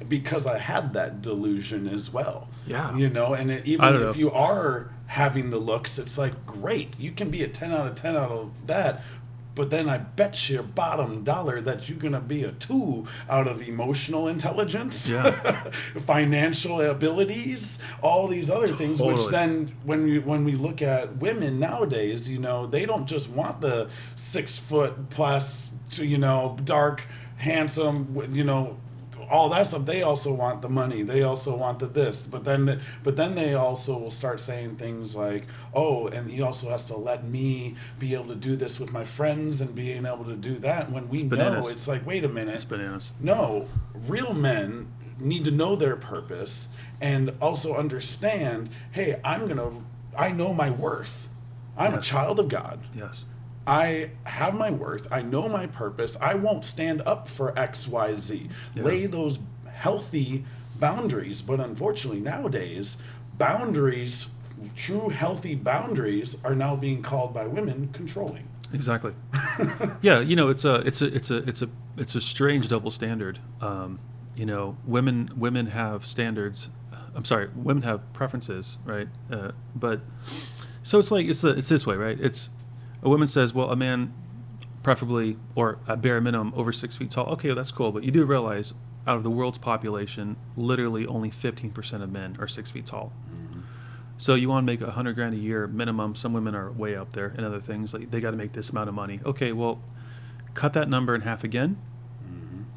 Because I had that delusion as well. Yeah. And even if you are having the looks. It's like, great, you can be a 10 out of 10 out of that. But then I bet you bottom dollar that you're going to be a 2 out of emotional intelligence, financial abilities, all these other things, Totally. which then when we look at women nowadays, they don't just want the 6 foot plus, dark, handsome, all that stuff. They also want the money. They also want the this. But then they also will start saying things like, oh, and he also has to let me be able to do this with my friends and being able to do that. When we know, it's like, wait a minute. It's bananas. No, real men need to know their purpose and also understand, hey, I know my worth. I'm a child of God. Yes. I have my worth. I know my purpose. I won't stand up for X, Y, Z. Yeah. Lay those healthy boundaries. But unfortunately, nowadays, boundaries, true healthy boundaries, are now being called by women controlling. Exactly. Yeah, it's a strange double standard. Women have standards. I'm sorry, women have preferences, right? But so it's like it's this way, right? It's a woman says, well, a man preferably, or at bare minimum, over 6 feet tall. Okay, well, that's cool, but you do realize out of the world's population, literally only 15% of men are 6 feet tall. Mm-hmm. So you want to make $100,000 a year minimum. Some women are way up there, and other things like they got to make this amount of money. Okay, well, cut that number in half again,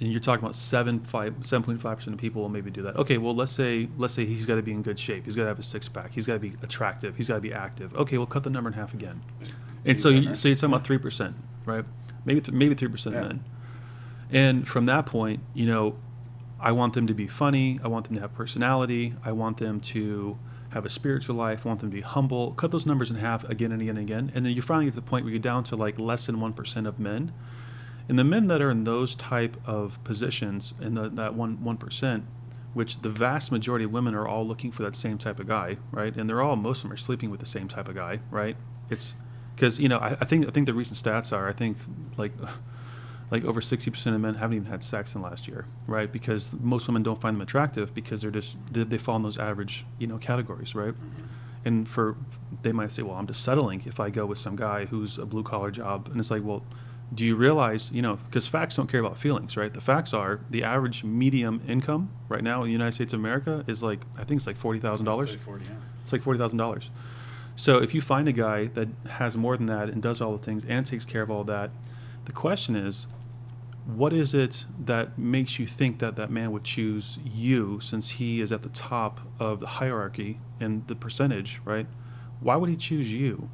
and you're talking about 7.5% of people will maybe do that. Okay, well, let's say he's got to be in good shape. He's got to have a 6-pack. He's got to be attractive. He's got to be active. Okay, we'll cut the number in half again. And so you're talking about 3%, right? Maybe 3% of men. And from that point, I want them to be funny. I want them to have personality. I want them to have a spiritual life. I want them to be humble. Cut those numbers in half again and again and again. And then you finally get to the point where you're down to like less than 1% of men. And the men that are in those type of positions, in that 1%, which the vast majority of women are all looking for that same type of guy, right? And most of them are sleeping with the same type of guy, right? It's because I think the recent stats are, I think like over 60% of men haven't even had sex in the last year, right? Because most women don't find them attractive because they fall in those average categories, right? Mm-hmm. And they might say, well, I'm just settling if I go with some guy who's a blue collar job, and it's like, well, do you realize, because facts don't care about feelings, right? The facts are the average medium income right now in the United States of America is I think it's like $40,000. It's like $40,000. So if you find a guy that has more than that and does all the things and takes care of all that, the question is, what is it that makes you think that that man would choose you, since he is at the top of the hierarchy and the percentage, right? Why would he choose you?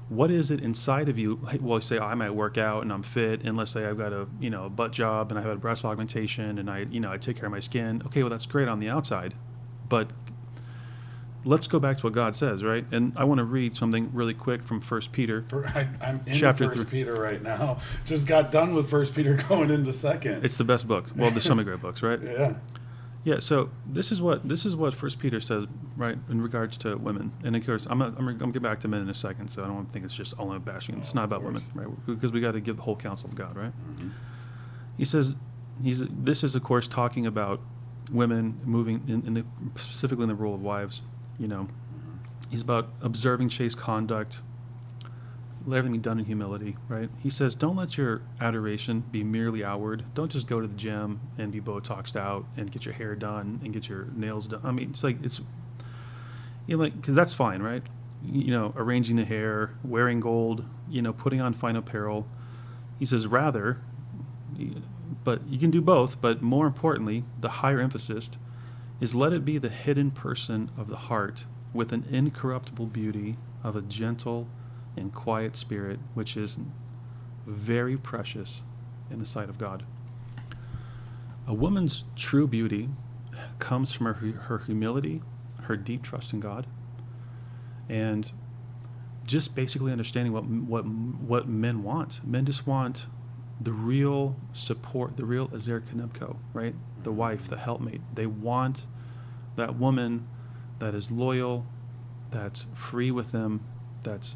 What is it inside of you? Well, say, I might work out and I'm fit, and let's say I've got a butt job and I've had breast augmentation and I take care of my skin. Okay, well, that's great on the outside, but let's go back to what God says, right? And I want to read something really quick from 1 Peter. I'm in chapter 1 Peter right now. Just got done with 1 Peter going into 2nd. It's the best book. Well, there's so many great books, right? Yeah. Yeah, so this is what 1 Peter says, right, in regards to women. And of course, I'm going to get back to men in a second, so I don't think it's just only bashing. It's not about women, right? Because we got to give the whole counsel of God, right? Mm-hmm. He says, this is, of course, talking about women moving, specifically in the role of wives, He's about observing chaste conduct, let everything be done in humility, right? He says, don't let your adoration be merely outward. Don't just go to the gym and be Botoxed out and get your hair done and get your nails done. I mean, because that's fine, right? Arranging the hair, wearing gold, putting on fine apparel. He says, rather, but you can do both, but more importantly, the higher emphasis is let it be the hidden person of the heart with an incorruptible beauty of a gentle and quiet spirit, which is very precious in the sight of God. A woman's true beauty comes from her humility, her deep trust in God, and just basically understanding what men want. Men just want the real support, the real Azer Kanebko, right? The wife, the helpmate. They want that woman that is loyal, that's free with them, that's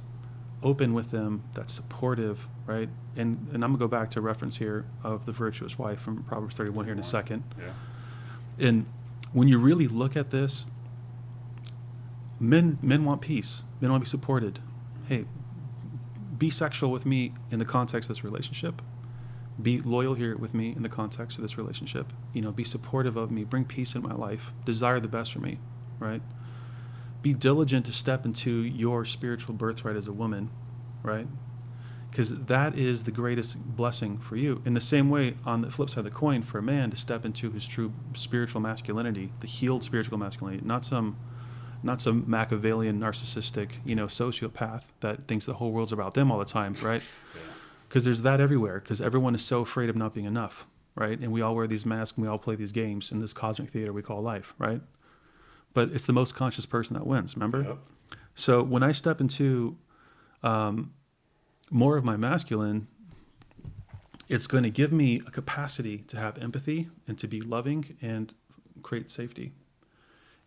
open with them, that's supportive, right? And I'm going to go back to a reference here of the virtuous wife from Proverbs 31 here in a second. Yeah. And when you really look at this, Men want peace. Men want to be supported. Hey, be sexual with me in the context of this relationship. Be loyal here with me in the context of this relationship. Be supportive of me. Bring peace in my life. Desire the best for me, right? Be diligent to step into your spiritual birthright as a woman, right? Because that is the greatest blessing for you. In the same way, on the flip side of the coin, for a man to step into his true spiritual masculinity, the healed spiritual masculinity, not some Machiavellian, narcissistic, sociopath that thinks the whole world's about them all the time, right? Because there's that everywhere, because everyone is so afraid of not being enough, right? And we all wear these masks and we all play these games in this cosmic theater we call life, right? But it's the most conscious person that wins, remember? Yep. So when I step into more of my masculine, it's going to give me a capacity to have empathy and to be loving and create safety.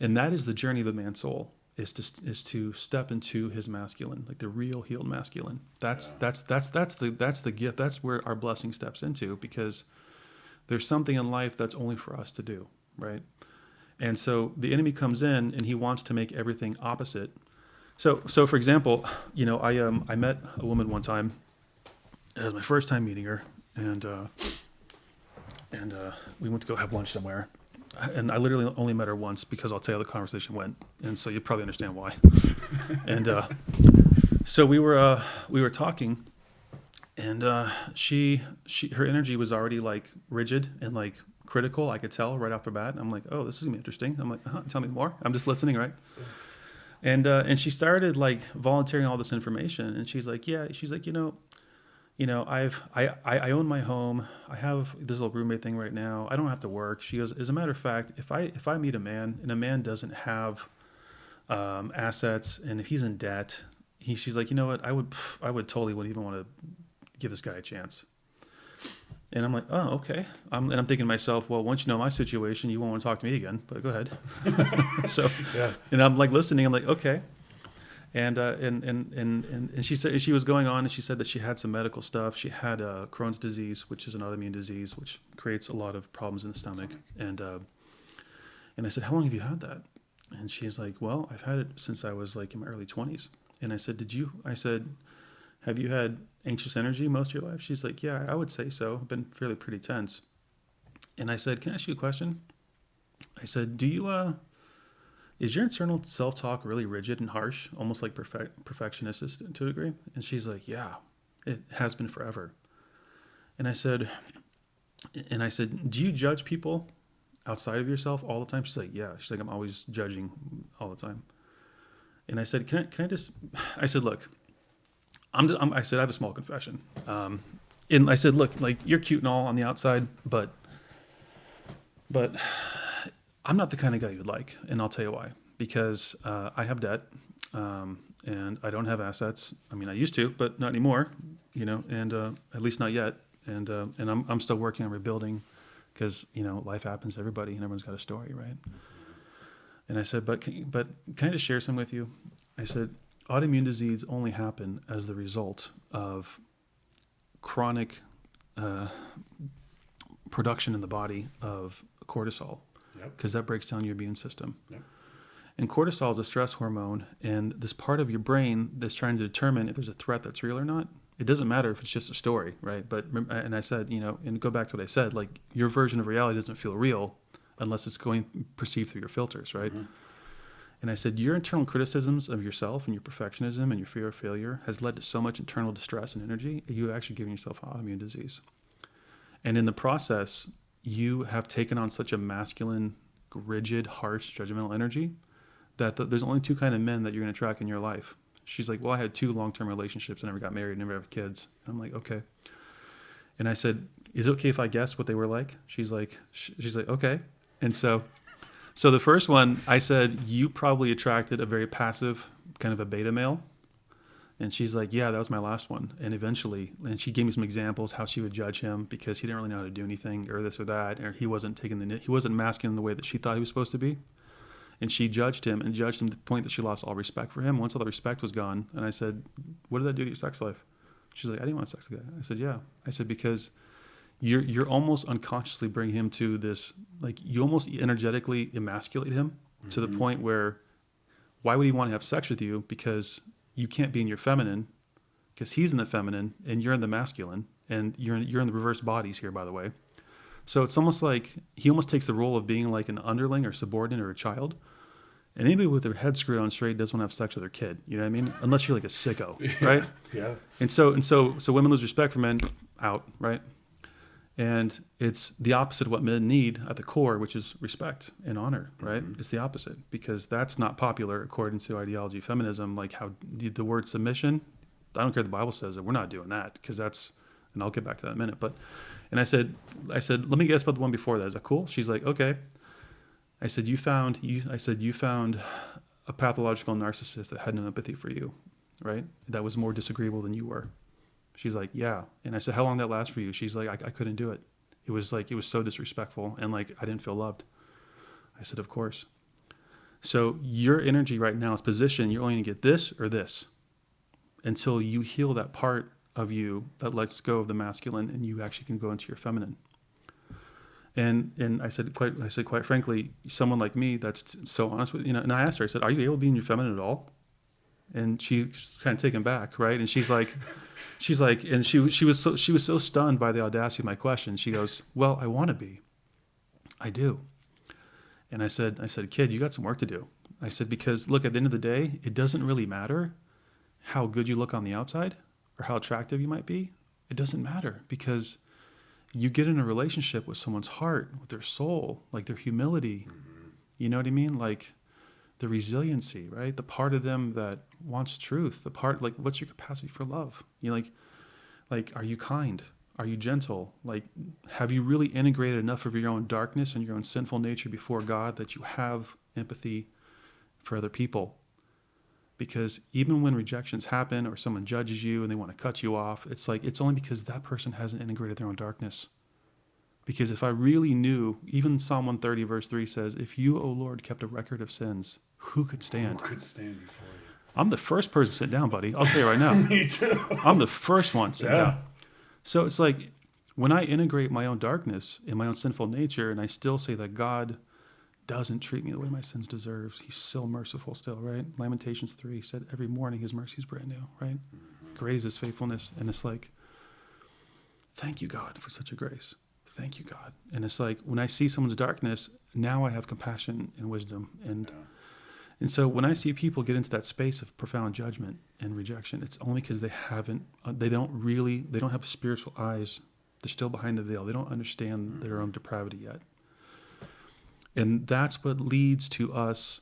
And that is the journey of the man's soul, is to step into his masculine, like the real healed masculine. That's the gift. That's where our blessing steps into, because there's something in life that's only for us to do, right? And so the enemy comes in and he wants to make everything opposite. So for example, I met a woman one time. It was my first time meeting her, and we went to go have lunch somewhere. And I literally only met her once, because I'll tell you how the conversation went, and so you probably understand why. And so we were talking, and her energy was already like rigid and like critical. I could tell right off the bat. I'm like, oh, this is gonna be interesting. I'm like, tell me more. I'm just listening, right? And she started like volunteering all this information, and she's like, I own my home. I have this little roommate thing right now. I don't have to work. She goes, as a matter of fact, if I meet a man and a man doesn't have assets, and if he's in debt, she's like, you know what? I would totally wouldn't even want to give this guy a chance. And I'm like, oh, okay. And I'm thinking to myself, well, once you know my situation, you won't want to talk to me again, but go ahead. So, yeah. And I'm like listening. I'm like, okay. And she said, she was going on, and she said that she had some medical stuff. She had Crohn's disease, which is an autoimmune disease, which creates a lot of problems in the stomach. And I said, how long have you had that? And she's like, well, I've had it since I was like in my early 20s. And I said, have you had anxious energy most of your life? She's like, yeah, I would say so. I've been fairly pretty tense. And I said, can I ask you a question? I said, is your internal self-talk really rigid and harsh, almost like perfectionist to a degree? And she's like, yeah, it has been forever. And I said, do you judge people outside of yourself all the time? She's like, yeah. She's like, I'm always judging all the time. And I said, I said, look, I said, I have a small confession. And I said, look, like, you're cute and all on the outside, but I'm not the kind of guy you'd like, and I'll tell you why. Because I have debt, and I don't have assets. I mean, I used to, but not anymore, and at least not yet. And I'm still working on rebuilding, because life happens to everybody, and everyone's got a story, right? And I said, but can I just share some with you? I said, autoimmune disease only happen as the result of chronic production in the body of cortisol, because that breaks down your immune system. Yep. And cortisol is a stress hormone, and this part of your brain that's trying to determine if there's a threat that's real or not. It doesn't matter if it's just a story, right? But and I said, and go back to what I said, like, your version of reality doesn't feel real unless it's going perceived through your filters, right? Mm-hmm. And I said, your internal criticisms of yourself and your perfectionism and your fear of failure has led to so much internal distress and energy, you're actually giving yourself autoimmune disease. And in the process, you have taken on such a masculine, rigid, harsh, judgmental energy that there's only two kind of men that you're going to attract in your life. She's like, well, I had 2 long-term relationships. I never got married, never have kids. And I'm like, okay. And I said, is it okay if I guess what they were like? She's like, okay. And so the first one, I said, you probably attracted a very passive, kind of a beta male. And she's like, yeah, that was my last one. And eventually, and she gave me some examples how she would judge him because he didn't really know how to do anything, or this or that, or he wasn't masculine in the way that she thought he was supposed to be. And she judged him to the point that she lost all respect for him. Once all the respect was gone, and I said, what did that do to your sex life? She's like, I didn't want to sex the guy. I said, yeah. I said, because you're almost unconsciously bringing him to this, like, you almost energetically emasculate him to the point where why would he want to have sex with you? Because you can't be in your feminine, because he's in the feminine and you're in the masculine, and you're in the reverse bodies here, by the way. So it's almost like he almost takes the role of being like an underling or subordinate or a child. And anybody with their head screwed on straight doesn't want to have sex with their kid. You know what I mean? Unless you're like a sicko, right? Yeah. And so women lose respect for men, out, right? And it's the opposite of what men need at the core, which is respect and honor, right? Mm-hmm. It's the opposite, because that's not popular according to ideology of feminism. Like how the word submission, I don't care if the Bible says it. We're not doing that, because that's, and I'll get back to that in a minute. And I said, let me guess about the one before that. Is that cool? She's like, okay. I said, you found a pathological narcissist that had no empathy for you, right? That was more disagreeable than you were. She's like, yeah. And I said, how long did that last for you? She's like, I couldn't do it. It was so disrespectful, and like I didn't feel loved. I said, of course. So your energy right now is positioned. You're only going to get this or this until you heal that part of you that lets go of the masculine, and you actually can go into your feminine. And I said quite frankly, someone like me that's so honest with, and I asked her, I said, are you able to be in your feminine at all? And she's kind of taken back, right? And she's like, and she was so stunned by the audacity of my question. She goes, well, I want to be. I do. And I said, kid, you got some work to do. I said, because look, at the end of the day, it doesn't really matter how good you look on the outside or how attractive you might be. It doesn't matter, because you get in a relationship with someone's heart, with their soul, like their humility. Mm-hmm. You know what I mean? Like the resiliency, right? The part of them that wants truth, the part, like, what's your capacity for love? You know, like, are you kind? Are you gentle? Like, have you really integrated enough of your own darkness and your own sinful nature before God that you have empathy for other people? Because even when rejections happen or someone judges you and they want to cut you off, it's like, it's only because that person hasn't integrated their own darkness. Because if I really knew, even Psalm 130 verse 3 says, if you, O Lord, kept a record of sins, who could stand? Who could stand before you? I'm the first person to sit down, buddy. I'll tell you right now. Me too. I'm the first one to sit down. So it's like, when I integrate my own darkness and my own sinful nature, and I still say that God doesn't treat me the way my sins deserves, he's so merciful still, right? Lamentations 3 said every morning his mercy is brand new, right? Mm-hmm. Great is his faithfulness. And it's like, thank you, God, for such a grace. Thank you, God. And it's like, when I see someone's darkness, now I have compassion and wisdom. And so when I see people get into that space of profound judgment and rejection, it's only because they don't have spiritual eyes. They're still behind the veil. They don't understand their own depravity yet. And that's what leads to us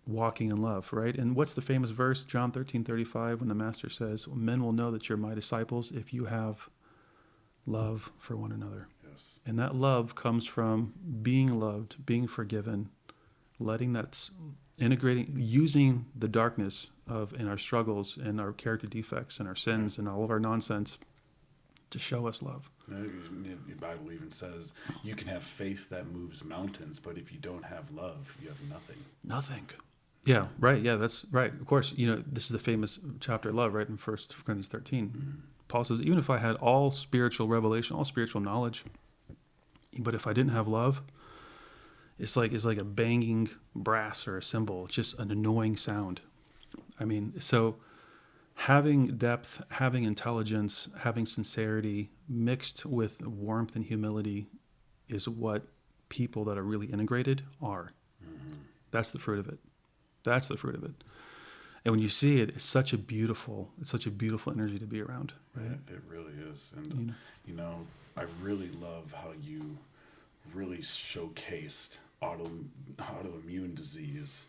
walking in love, right? And what's the famous verse, John 13:35, when the master says, men will know that you're my disciples if you have love for one another. Yes. And that love comes from being loved, being forgiven, letting that, integrating, using the darkness of in our struggles and our character defects and our sins and all of our nonsense to show us love. The Bible even says you can have faith that moves mountains, but if you don't have love, you have nothing. Nothing. Yeah, right. Yeah, that's right. Of course, this is the famous chapter of love, right, in 1 Corinthians 13. Mm-hmm. Paul says, even if I had all spiritual revelation, all spiritual knowledge, but if I didn't have love, it's like a banging brass or a cymbal. It's just an annoying sound. I mean, so having depth, having intelligence, having sincerity mixed with warmth and humility is what people that are really integrated are. Mm-hmm. That's the fruit of it. That's the fruit of it. And when you see it, it's such a beautiful energy to be around, right? It really is. And, I really love how you really showcased autoimmune disease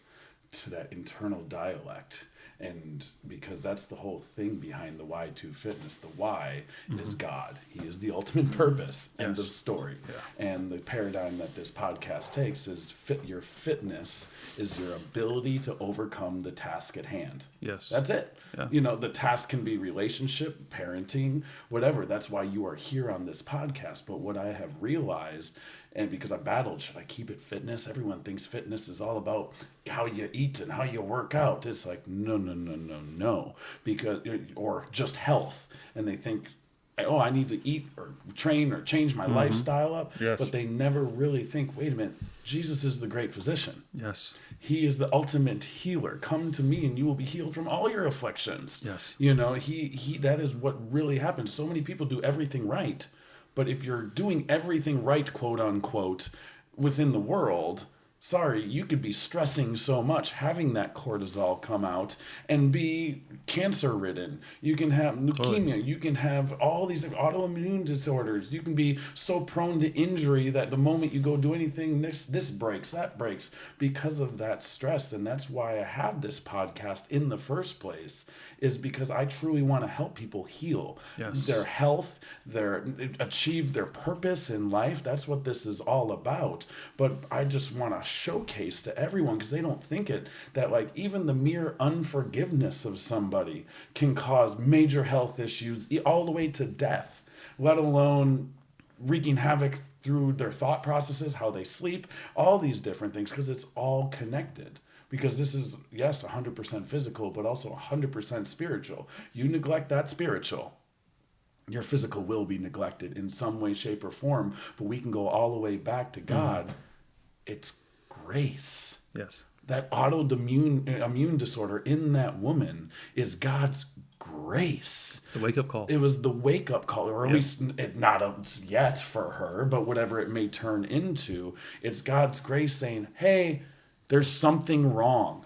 to that internal dialect. And because that's the whole thing behind the Y2 Fitness. The Y is God. He is the ultimate purpose. End of story. Yeah. And the paradigm that this podcast takes is your fitness is your ability to overcome the task at hand. Yes. That's it. Yeah. The task can be relationship, parenting, whatever. That's why you are here on this podcast. But what I have realized, and because I battled, should I keep it fitness? Everyone thinks fitness is all about how you eat and how you work out. It's like, no. Because, or just health. And they think I need to eat or train or change my lifestyle up. Yes. But they never really think, wait a minute, Jesus is the great physician. Yes. He is the ultimate healer. Come to me and you will be healed from all your afflictions. Yes. You know, he that is what really happens. So many people do everything right. But if you're doing everything right, quote unquote, within the world, sorry, you could be stressing so much, having that cortisol come out and be cancer ridden. You can have leukemia. You can have all these autoimmune disorders. You can be so prone to injury that the moment you go do anything, this breaks, that breaks because of that stress. And that's why I have this podcast in the first place, is because I truly want to help people heal their health, achieve their purpose in life. That's what this is all about. But I just want to showcase to everyone, because they don't think it, that like even the mere unforgiveness of somebody can cause major health issues all the way to death, let alone wreaking havoc through their thought processes, how they sleep, all these different things, because it's all connected. Because this is, yes, 100% physical, but also 100% spiritual. You neglect that spiritual, your physical will be neglected in some way, shape, or form. But we can go all the way back to God. It's grace. Yes. That immune disorder in that woman is God's grace. It's a wake-up call. It was the wake-up call, or at least not yet for her, but whatever it may turn into. It's God's grace saying, hey, there's something wrong.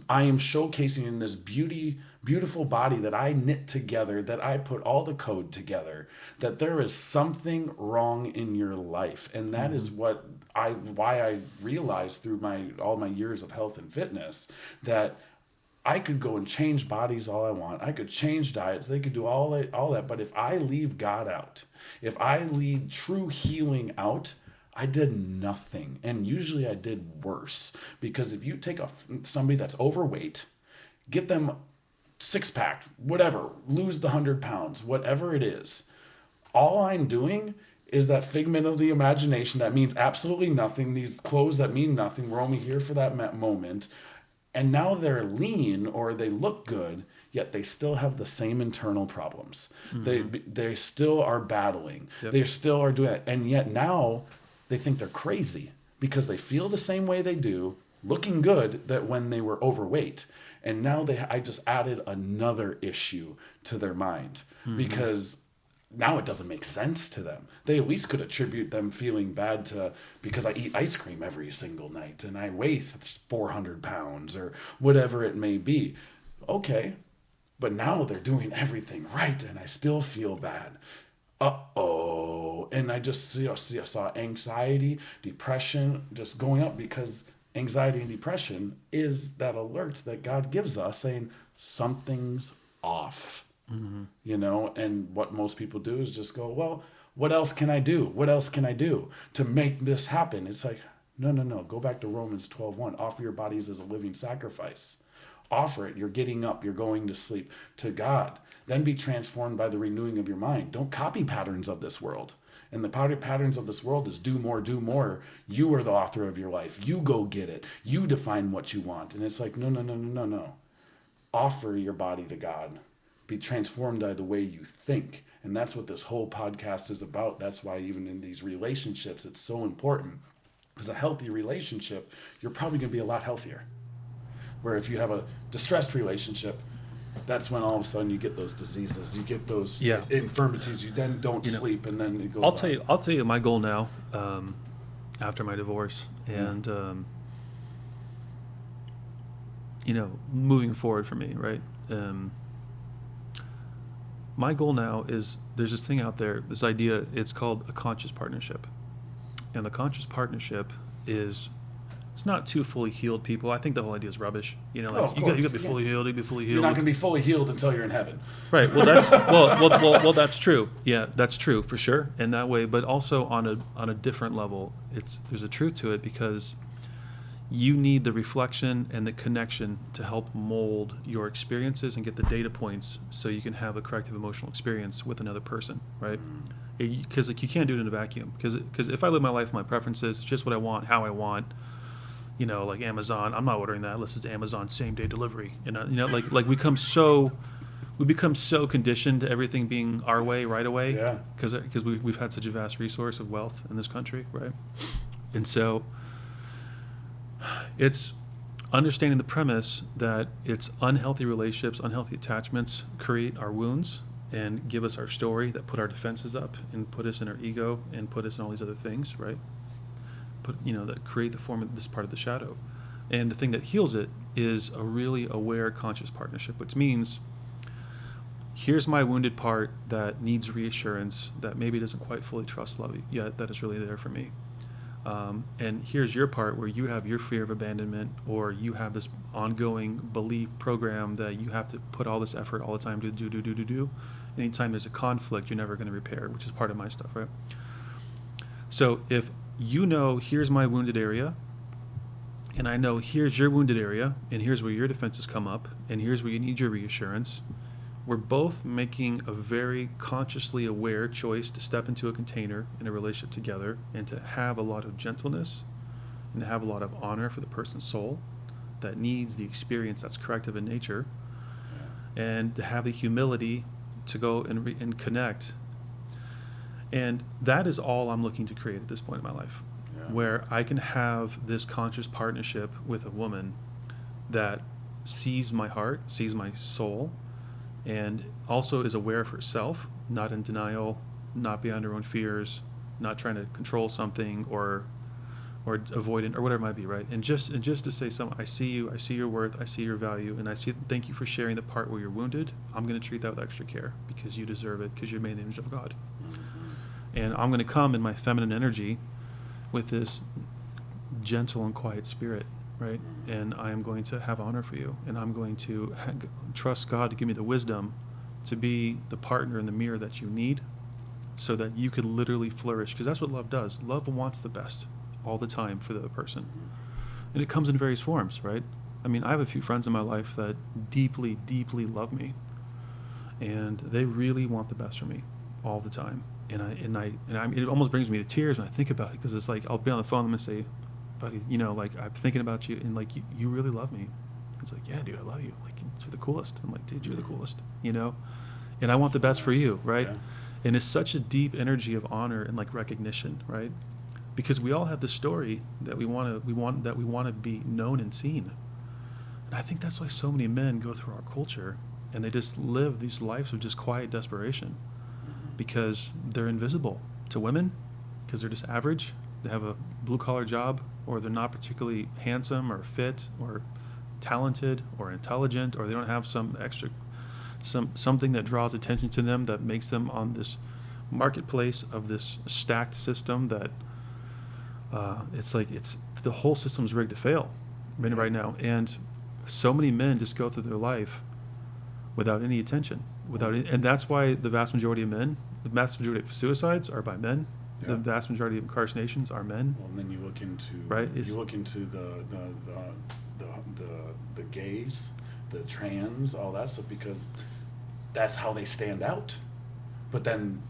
I am showcasing in this beautiful body that I knit together, that I put all the code together, that there is something wrong in your life. And that is why I realized through all my years of health and fitness that I could go and change bodies all I want. I could change diets. They could do all that. But if I leave God out, if I leave true healing out, I did nothing. And usually I did worse. Because if you take somebody that's overweight, get them six-pack, whatever, lose the 100 pounds, whatever it is, all I'm doing is that figment of the imagination that means absolutely nothing, these clothes that mean nothing, we're only here for that moment, and now they're lean or they look good, yet they still have the same internal problems. They still are battling. They still are doing it, and yet now they think they're crazy because they feel the same way they do, looking good, that when they were overweight. And now I just added another issue to their mind because now it doesn't make sense to them. They at least could attribute them feeling bad to because I eat ice cream every single night and I weigh 400 pounds or whatever it may be. Okay, but now they're doing everything right and I still feel bad. Uh-oh. And I just saw anxiety, depression just going up, because anxiety and depression is that alert that God gives us saying something's off, you know, and what most people do is just go, well, what else can I do? What else can I do to make this happen? It's like, no. Go back to Romans 12:1. Offer your bodies as a living sacrifice. Offer it. You're getting up. You're going to sleep to God. Then be transformed by the renewing of your mind. Don't copy patterns of this world. And the patterns of this world is do more, do more. You are the author of your life. You go get it. You define what you want. And it's like, no. Offer your body to God. Be transformed by the way you think. And that's what this whole podcast is about. That's why even in these relationships, it's so important. Because a healthy relationship, you're probably going to be a lot healthier. Where if you have a distressed relationship, that's when all of a sudden you get those diseases, you get those infirmities, you then don't sleep, and then it goes I'll tell you my goal now, after my divorce, and moving forward for me, right? My goal now is, there's this thing out there, this idea, it's called a conscious partnership. And the conscious partnership is, it's not two fully healed people. I think the whole idea is rubbish. You got to be fully healed. You be fully healed. You're not going to be fully healed until you're in heaven. Right. Well, that's well, that's true. Yeah, that's true for sure. In that way, but also on a different level, there's a truth to it, because you need the reflection and the connection to help mold your experiences and get the data points so you can have a corrective emotional experience with another person, right? Because you can't do it in a vacuum. Because if I live my life, my preferences, it's just what I want, how I want. Like Amazon, I'm not ordering that unless it's Amazon same day delivery. Like we become so we become so conditioned to everything being our way, right away, Yeah. because we've had such a vast resource of wealth in this country, right? And so it's understanding the premise that it's unhealthy relationships, unhealthy attachments create our wounds and give us our story that put our defenses up and put us in our ego and put us in all these other things, right? That create the form of this part of the shadow. And the thing that heals it is a really aware, conscious partnership, which means here's my wounded part that needs reassurance, that maybe doesn't quite fully trust love yet, that is really there for me. And here's your part where you have your fear of abandonment, or you have this ongoing belief program that you have to put all this effort all the time to do. Anytime there's a conflict, you're never going to repair, which is part of my stuff, right? So if here's my wounded area, and I know here's your wounded area, and here's where your defenses come up, and here's where you need your reassurance, we're both making a very consciously aware choice to step into a container in a relationship together and to have a lot of gentleness and to have a lot of honor for the person's soul that needs the experience that's corrective in nature, and to have the humility to go and connect. And that is all I'm looking to create at this point in my life, where I can have this conscious partnership with a woman that sees my heart, sees my soul, and also is aware of herself, not in denial, not beyond her own fears, not trying to control something or avoidant or whatever it might be, right? And just to say I see you, I see your worth, I see your value, and thank you for sharing the part where you're wounded. I'm going to treat that with extra care because you deserve it, because you're made in the image of God. Mm-hmm. And I'm going to come in my feminine energy with this gentle and quiet spirit, right? And I am going to have honor for you, and I'm going to trust God to give me the wisdom to be the partner in the mirror that you need so that you could literally flourish, because that's what love does. Love wants the best all the time for the other person. And it comes in various forms, right? I mean, I have a few friends in my life that deeply, deeply love me, and they really want the best for me all the time. And it almost brings me to tears when I think about it, because it's like I'll be on the phone with them and say, buddy, like I'm thinking about you, and like you really love me. It's like, yeah, dude, I love you. Like, you're the coolest. I'm like, dude, you're the coolest. And I want the best for you, right? Yeah. And it's such a deep energy of honor and like recognition, right? Because we all have this story that we want to be known and seen. And I think that's why so many men go through our culture and they just live these lives of just quiet desperation, because they're invisible to women, because they're just average. They have a blue-collar job, or they're not particularly handsome or fit or talented or intelligent, or they don't have something that draws attention to them that makes them on this marketplace of this stacked system that it's the whole system's rigged to fail right now. And so many men just go through their life without any attention, and that's why the vast majority of suicides are by men. Yeah. The vast majority of incarcerations are men. Well, and then you look into the gays, the trans, all that stuff, because that's how they stand out. But then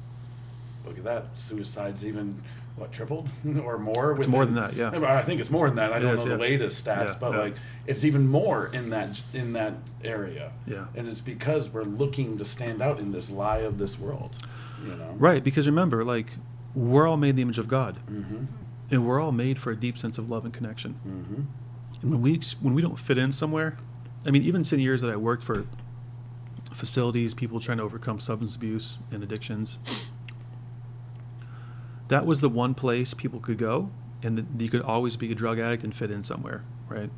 look at that, suicides even tripled or more? It's more than that, yeah. I think it's more than that. I don't know the latest stats, but like it's even more in that area. Yeah. And it's because we're looking to stand out in this lie of this world. Right, because remember, like, we're all made in the image of God, mm-hmm. and we're all made for a deep sense of love and connection. Mm-hmm. And when we don't fit in somewhere, I mean, even 10 years that I worked for facilities, people trying to overcome substance abuse and addictions, that was the one place people could go, and you could always be a drug addict and fit in somewhere, right?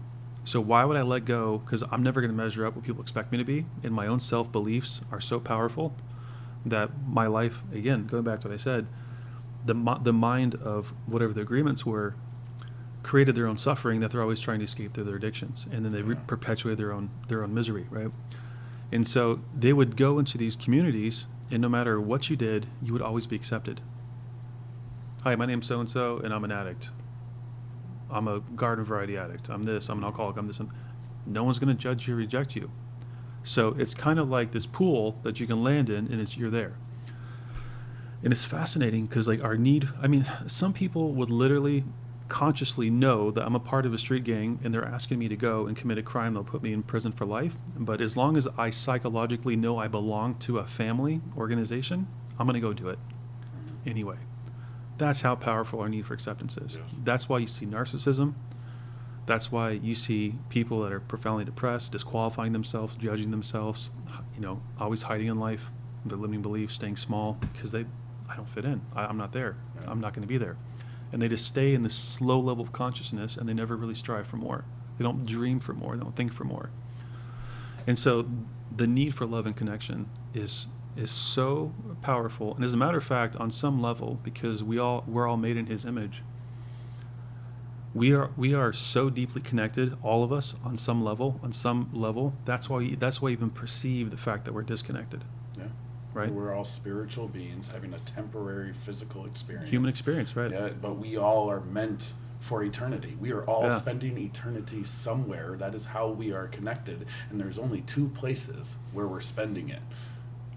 So why would I let go? Because I'm never going to measure up what people expect me to be, and my own self-beliefs are so powerful that my life, again, going back to what I said, the mind of whatever the agreements were created their own suffering that they're always trying to escape through their addictions, and then they perpetuate their own misery, right? And so they would go into these communities, and no matter what you did, you would always be accepted. Hi, my name's so-and-so, and I'm an addict. I'm a garden variety addict. I'm this, I'm an alcoholic, I'm this. No one's going to judge you or reject you. So it's kind of like this pool that you can land in, and you're there. And it's fascinating because, like, our need, I mean, some people would literally consciously know that I'm a part of a street gang and they're asking me to go and commit a crime, they'll put me in prison for life. But as long as I psychologically know I belong to a family organization, I'm going to go do it anyway. That's how powerful our need for acceptance is. Yes. That's why you see narcissism. That's why you see people that are profoundly depressed, disqualifying themselves, judging themselves, always hiding in life, their limiting beliefs, staying small, because I don't fit in. I'm not there. Yeah. I'm not going to be there. And they just stay in this slow level of consciousness, and they never really strive for more. They don't dream for more. They don't think for more. And so the need for love and connection is so powerful. And as a matter of fact, on some level, because we're all made in His image, we are so deeply connected, all of us, on some level. That's why we even perceive the fact that we're disconnected. Yeah. Right? We're all spiritual beings having a temporary physical experience. Human experience, right? Yeah, but we all are meant for eternity. We are all spending eternity somewhere. That is how we are connected. And there's only two places where we're spending it.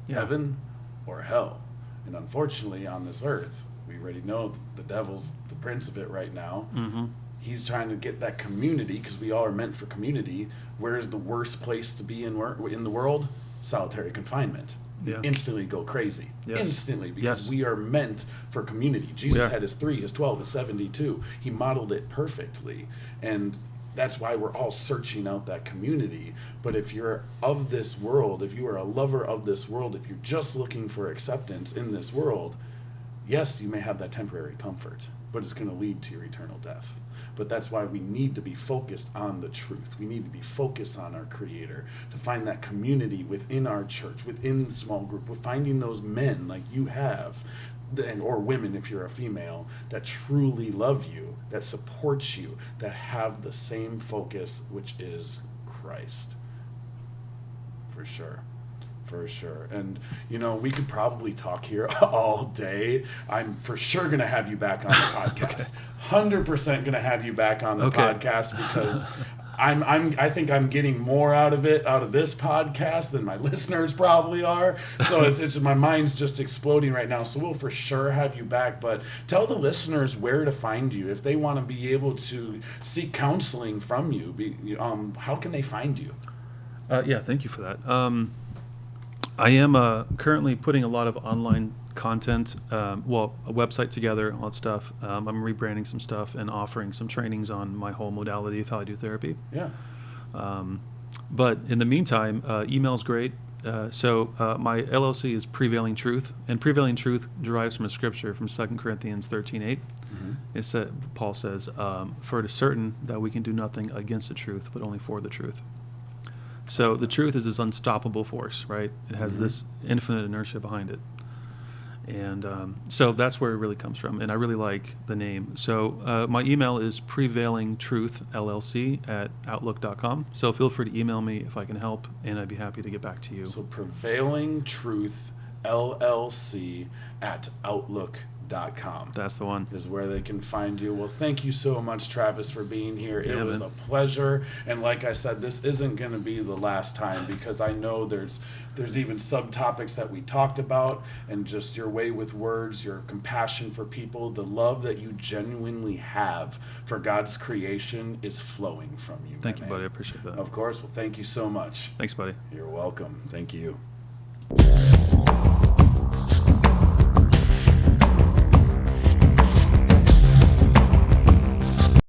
Yeah. Heaven or hell. And unfortunately, on this earth, we already know the devil's the prince of it right now. Mm-hmm. He's trying to get that community, because we all are meant for community. Where is the worst place to be in the world? Solitary confinement. Yeah. Instantly go crazy. Yes. Instantly, because Yes. we are meant for community. Jesus Yeah. had his 3, his 12, his 72. He modeled it perfectly. And that's why we're all searching out that community. But if you're of this world, if you are a lover of this world, if you're just looking for acceptance in this world, yes, you may have that temporary comfort, but it's going to lead to your eternal death. But that's why we need to be focused on the truth. We need to be focused on our Creator, to find that community within our church, within the small group, with finding those men like you have, or women if you're a female, that truly love you, that support you, that have the same focus, which is Christ. For sure. For sure. And, we could probably talk here all day. I'm for sure going to have you back on the podcast. 100% going to have you back on the podcast, because I think I'm getting more out of this podcast than my listeners probably are. So it's my mind's just exploding right now. So we'll for sure have you back. But tell the listeners where to find you if they want to be able to seek counseling from you. How can they find you? Thank you for that. I am currently putting a lot of online content, a website together, all that stuff. I'm rebranding some stuff and offering some trainings on my whole modality of how I do therapy. Yeah. But in the meantime, email's great. So my LLC is Prevailing Truth, and Prevailing Truth derives from a scripture from 2 Corinthians 13:8. Mm-hmm. It said, Paul says, "For it is certain that we can do nothing against the truth, but only for the truth." So the truth is this unstoppable force, right? It has this infinite inertia behind it. And so that's where it really comes from. And I really like the name. So my email is prevailingtruthllc@outlook.com. So feel free to email me if I can help, and I'd be happy to get back to you. So prevailingtruthllc@outlook.com. That's the one. Is where they can find you. Well, thank you so much, Travis, for being here. It was man. a pleasure. And like I said, this isn't going to be the last time, because I know there's even subtopics that we talked about, and just your way with words, your compassion for people, the love that you genuinely have for God's creation is flowing from you. Thank you, buddy. I appreciate that. Of course. Well, thank you so much. Thanks, buddy. You're welcome. Thank you.